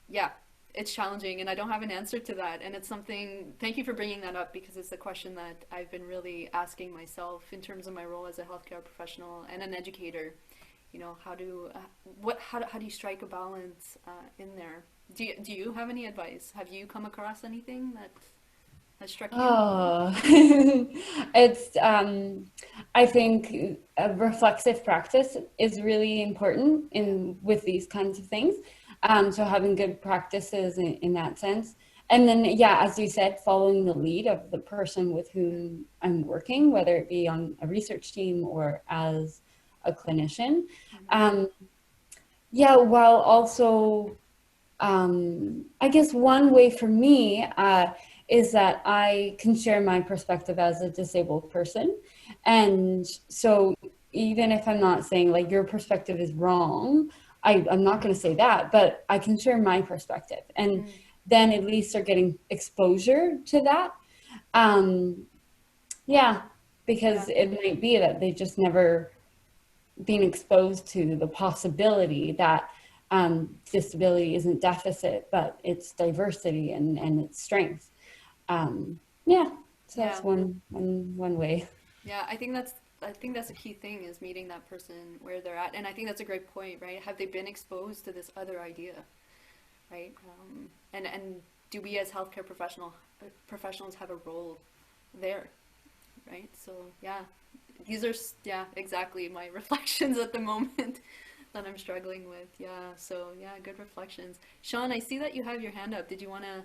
Yeah, it's challenging and I don't have an answer to that. And it's something, thank you for bringing that up, because it's a question that I've been really asking myself in terms of my role as a healthcare professional and an educator. You know, how do you strike a balance in there? Do you have any advice? Have you come across anything that has struck you? Oh, it's, I think a reflexive practice is really important with these kinds of things. So having good practices in that sense. And then, yeah, as you said, following the lead of the person with whom I'm working, whether it be on a research team or as a clinician. Yeah, while also, I guess one way for me is that I can share my perspective as a disabled person. And so even if I'm not saying like your perspective is wrong, I'm not going to say that, but I can share my perspective. And then at least they're getting exposure to that. Yeah, because it might be that they've just never been exposed to the possibility that disability isn't deficit, but it's diversity and it's strength. Yeah, so that's one way. Yeah, I think that's a key thing, is meeting that person where they're at. And I think that's a great point, right? Have they been exposed to this other idea, right? And do we as healthcare professionals have a role there, right? So yeah, these are, yeah, exactly my reflections at the moment that I'm struggling with. Yeah, so yeah, good reflections. Sean, I see that you have your hand up. Did you want to?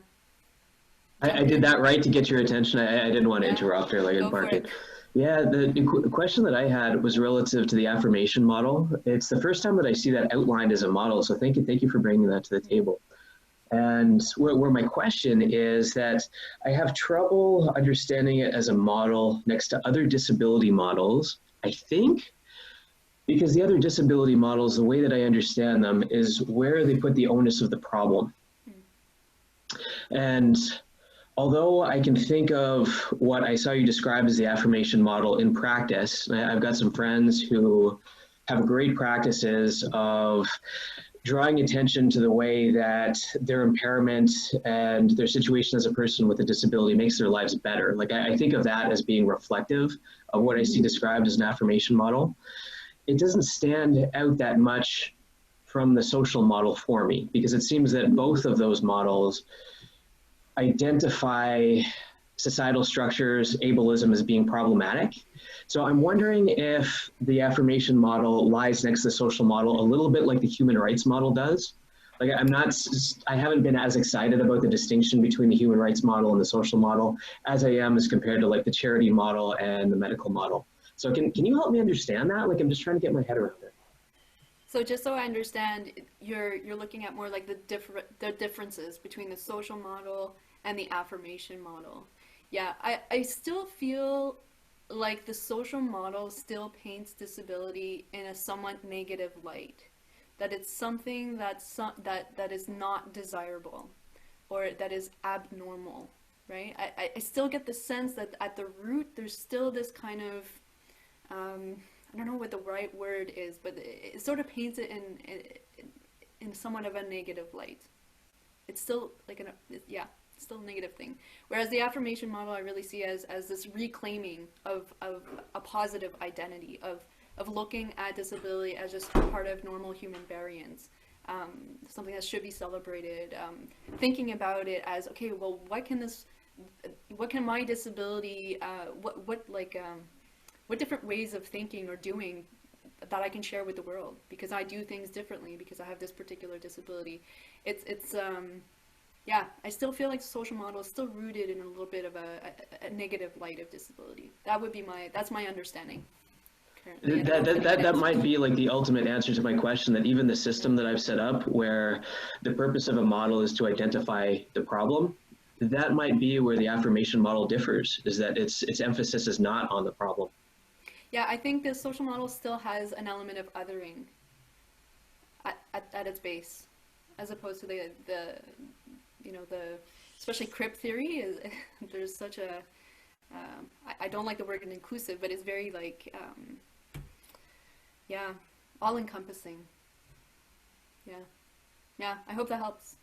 I did that right to get your attention. I didn't want to interrupt or like embark it. Yeah, the question that I had was relative to the affirmation model. It's the first time that I see that outlined as a model. So thank you for bringing that to the table. And where my question is that I have trouble understanding it as a model next to other disability models, I think, because the other disability models, the way that I understand them is where they put the onus of the problem. And although I can think of what I saw you describe as the affirmation model in practice, I've got some friends who have great practices of drawing attention to the way that their impairment and their situation as a person with a disability makes their lives better. Like I think of that as being reflective of what I see described as an affirmation model. It doesn't stand out that much from the social model for me, because it seems that both of those models identify societal structures, ableism, as being problematic. So I'm wondering if the affirmation model lies next to the social model a little bit like the human rights model does. Like I haven't been as excited about the distinction between the human rights model and the social model as I am as compared to like the charity model and the medical model. So can you help me understand that? Like I'm just trying to get my head around it. So just so I understand, you're looking at more like the differences between the social model and the affirmation model. Yeah, I still feel like the social model still paints disability in a somewhat negative light, that it's something that is not desirable or that is abnormal, right? I still get the sense that at the root there's still this kind of I don't know what the right word is, but it sort of paints it in somewhat of a negative light. It's still like still a negative thing. Whereas the affirmation model I really see as this reclaiming of a positive identity, of looking at disability as just part of normal human variance, something that should be celebrated, thinking about it as, okay, well, what can my disability, what different ways of thinking or doing that I can share with the world, because I do things differently because I have this particular disability. Yeah, I still feel like the social model is still rooted in a little bit of a negative light of disability. That's my understanding. apparently. That might be like the ultimate answer to my question, that even the system that I've set up where the purpose of a model is to identify the problem, that might be where the affirmation model differs, is that its emphasis is not on the problem. Yeah, I think the social model still has an element of othering at its base, as opposed to the especially crip theory is there's such a I don't like the word inclusive, but it's very like yeah, all encompassing. Yeah, I hope that helps.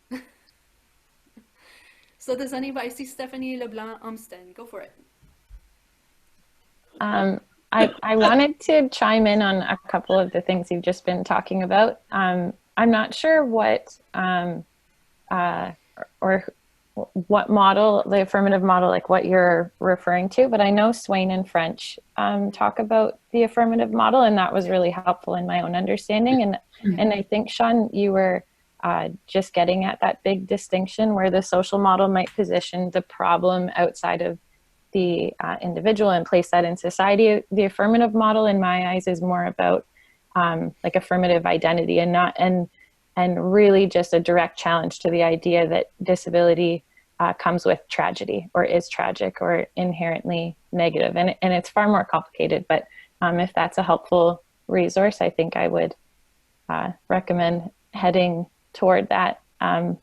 So does anybody see Stephanie Leblanc Umsten? Go for it. I wanted to chime in on a couple of the things you've just been talking about. I'm not sure what or what model, the affirmative model, like what you're referring to, but I know Swain and French talk about the affirmative model, and that was really helpful in my own understanding. And I think, Sean, you were just getting at that big distinction where the social model might position the problem outside of the individual and place that in society. The affirmative model, in my eyes, is more about like affirmative identity and really just a direct challenge to the idea that disability comes with tragedy or is tragic or inherently negative. And it's far more complicated, but if that's a helpful resource, I think I would recommend heading toward that. And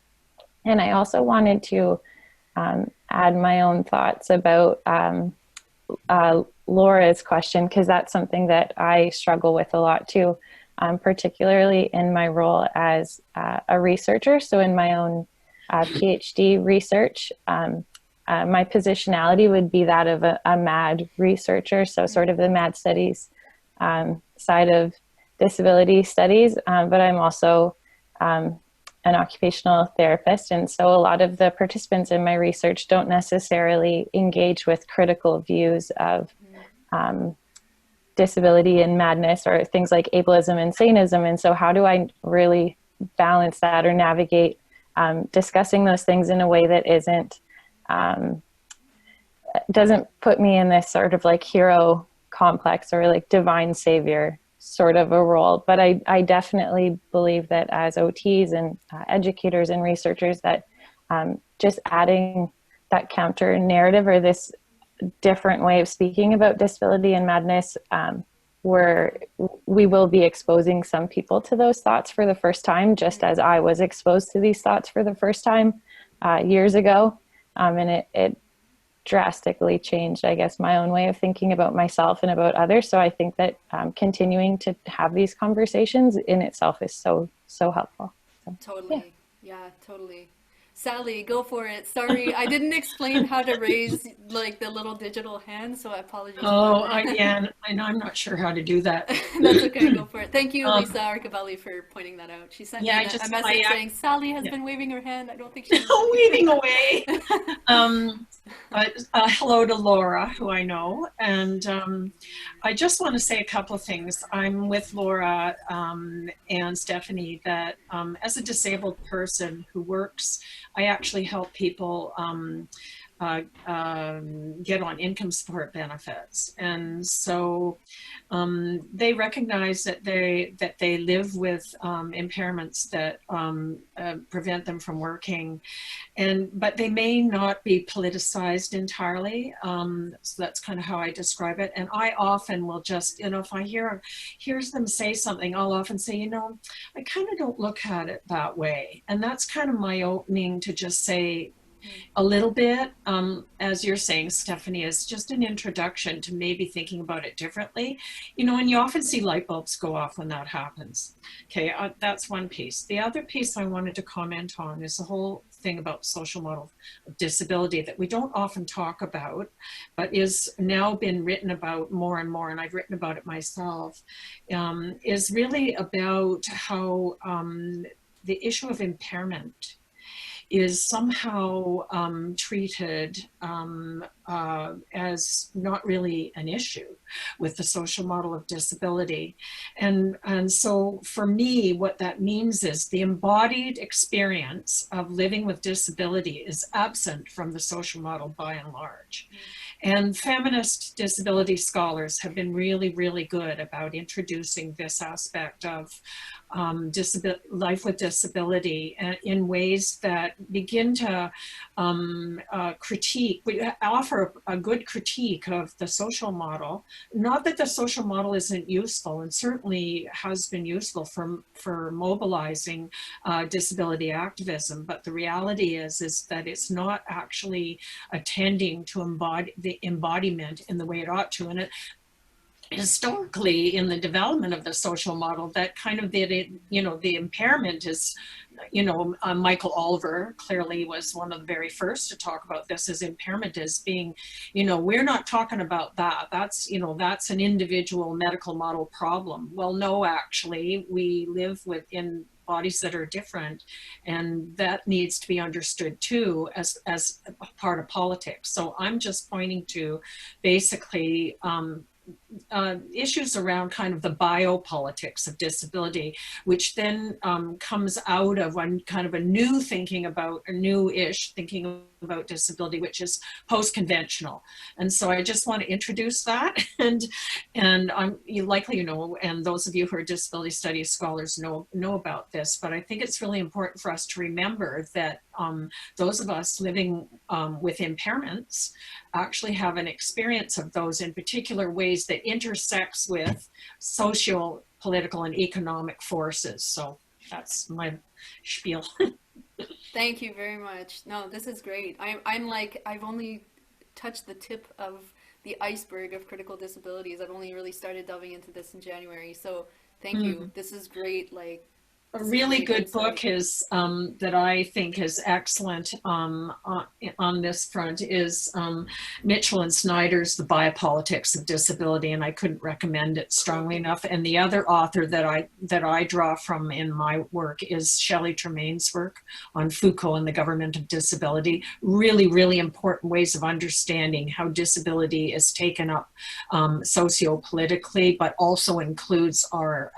I also wanted to add my own thoughts about Laura's question, because that's something that I struggle with a lot too. Particularly in my role as a researcher. So in my own PhD research, my positionality would be that of a MAD researcher. So sort of the MAD studies side of disability studies, but I'm also an occupational therapist. And so a lot of the participants in my research don't necessarily engage with critical views of disability and madness or things like ableism and sanism. And so how do I really balance that or navigate discussing those things in a way that doesn't put me in this sort of like hero complex or like divine savior sort of a role. But I definitely believe that as OTs and educators and researchers that just adding that counter narrative or this different way of speaking about disability and madness, where we will be exposing some people to those thoughts for the first time, just as I was exposed to these thoughts for the first time years ago. And it drastically changed, I guess, my own way of thinking about myself and about others. So I think that continuing to have these conversations in itself is so helpful. So, totally. Yeah, totally. Sally, go for it. Sorry, I didn't explain how to raise like the little digital hand, so I apologize. Oh, yeah, I know, I'm not sure how to do that. That's okay, go for it. Thank you, Lisa Arcavelli, for pointing that out. She sent me a message saying Sally has been waving her hand. I don't think she's waving away. But hello to Laura, who I know, and I just want to say a couple of things. I'm with Laura and Stephanie that as a disabled person who works, I actually help people get on income support benefits, and so they recognize that they live with impairments that prevent them from working, but they may not be politicized entirely. So that's kind of how I describe it. And I often will just, if I hears them say something, I'll often say, I kind of don't look at it that way. And that's kind of my opening to just say a little bit, as you're saying, Stephanie, is just an introduction to maybe thinking about it differently. And you often see light bulbs go off when that happens. Okay, that's one piece. The other piece I wanted to comment on is the whole thing about social model of disability that we don't often talk about, but is now been written about more and more, and I've written about it myself, is really about how the issue of impairment is somehow treated as not really an issue with the social model of disability. And so for me, what that means is the embodied experience of living with disability is absent from the social model by and large. And feminist disability scholars have been really, really good about introducing this aspect of life with disability in ways that begin to offer a good critique of the social model. Not that the social model isn't useful, and certainly has been useful for mobilizing disability activism, but the reality is that it's not actually attending to the embodiment in the way it ought to. And historically, in the development of the social model, that kind of the impairment is, Michael Oliver clearly was one of the very first to talk about this as impairment as being, we're not talking about that. That's an individual medical model problem. Well, no, actually, we live within bodies that are different, and that needs to be understood too as a part of politics. So I'm just pointing to basically issues around kind of the biopolitics of disability, which then comes out of one kind of a new thinking about, a new-ish thinking about disability, which is post-conventional. And so I just want to introduce that, and you likely know, and those of you who are disability studies scholars know about this, but I think it's really important for us to remember that those of us living with impairments actually have an experience of those in particular ways that intersects with social, political, and economic forces. So that's my spiel. Thank you very much. No, this is great. I'm like, I've only touched the tip of the iceberg of critical disabilities. I've only really started delving into this in January. So thank you. This is great. Like, a really good book is that I think is excellent on this front is Mitchell and Snyder's The Biopolitics of Disability, and I couldn't recommend it strongly enough. And the other author that I draw from in my work is Shelley Tremaine's work on Foucault and the Government of Disability. Really, really important ways of understanding how disability is taken up socio-politically, but also includes our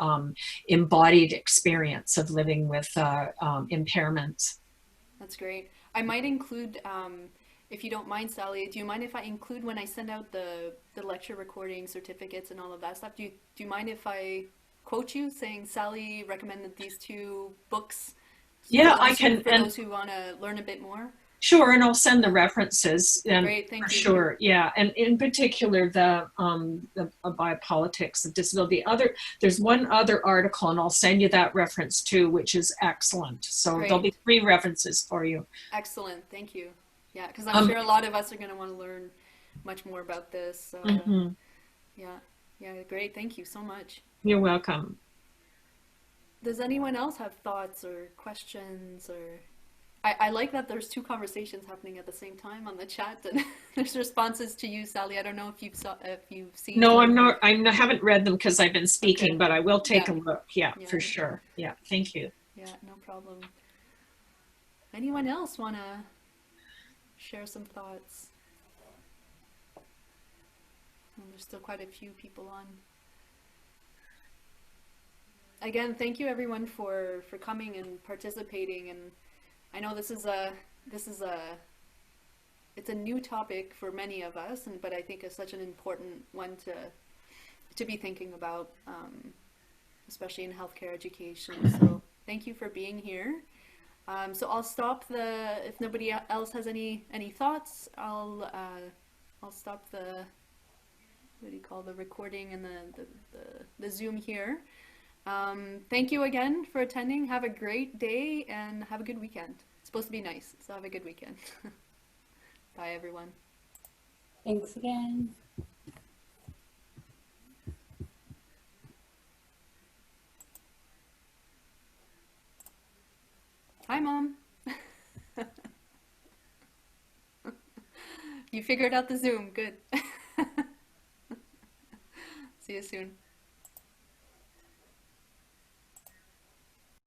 embodied experience of living with impairments. That's great. I might include, if you don't mind, Sally, do you mind if I include when I send out the lecture recording certificates and all of that stuff? Do you mind if I quote you saying Sally recommended these two books? Yeah, I can. For those who want to learn a bit more? Sure, and I'll send the references. And great, thank you. Sure, yeah, and in particular the biopolitics of disability. There's one other article, and I'll send you that reference too, which is excellent. So great. There'll be 3 references for you. Excellent, thank you. Yeah, because I'm sure a lot of us are going to want to learn much more about this. So, yeah, great. Thank you so much. You're welcome. Does anyone else have thoughts or questions or? I like that there's 2 conversations happening at the same time on the chat, and there's responses to you, Sally. I don't know if you've seen. No, I'm not. I haven't read them because I've been speaking, okay. But I will take a look. Yeah, for sure. Yeah, thank you. Yeah, no problem. Anyone else want to share some thoughts? Well, there's still quite a few people on. Again, thank you everyone for coming and participating. And I know it's a new topic for many of us, but I think it's such an important one to be thinking about, especially in healthcare education. So thank you for being here. So I'll stop if nobody else has any thoughts, I'll stop the recording and the Zoom here. Thank you again for attending. Have a great day and have a good weekend. It's supposed to be nice, so have a good weekend. Bye, everyone. Thanks again. Hi, Mom. You figured out the Zoom. Good. See you soon.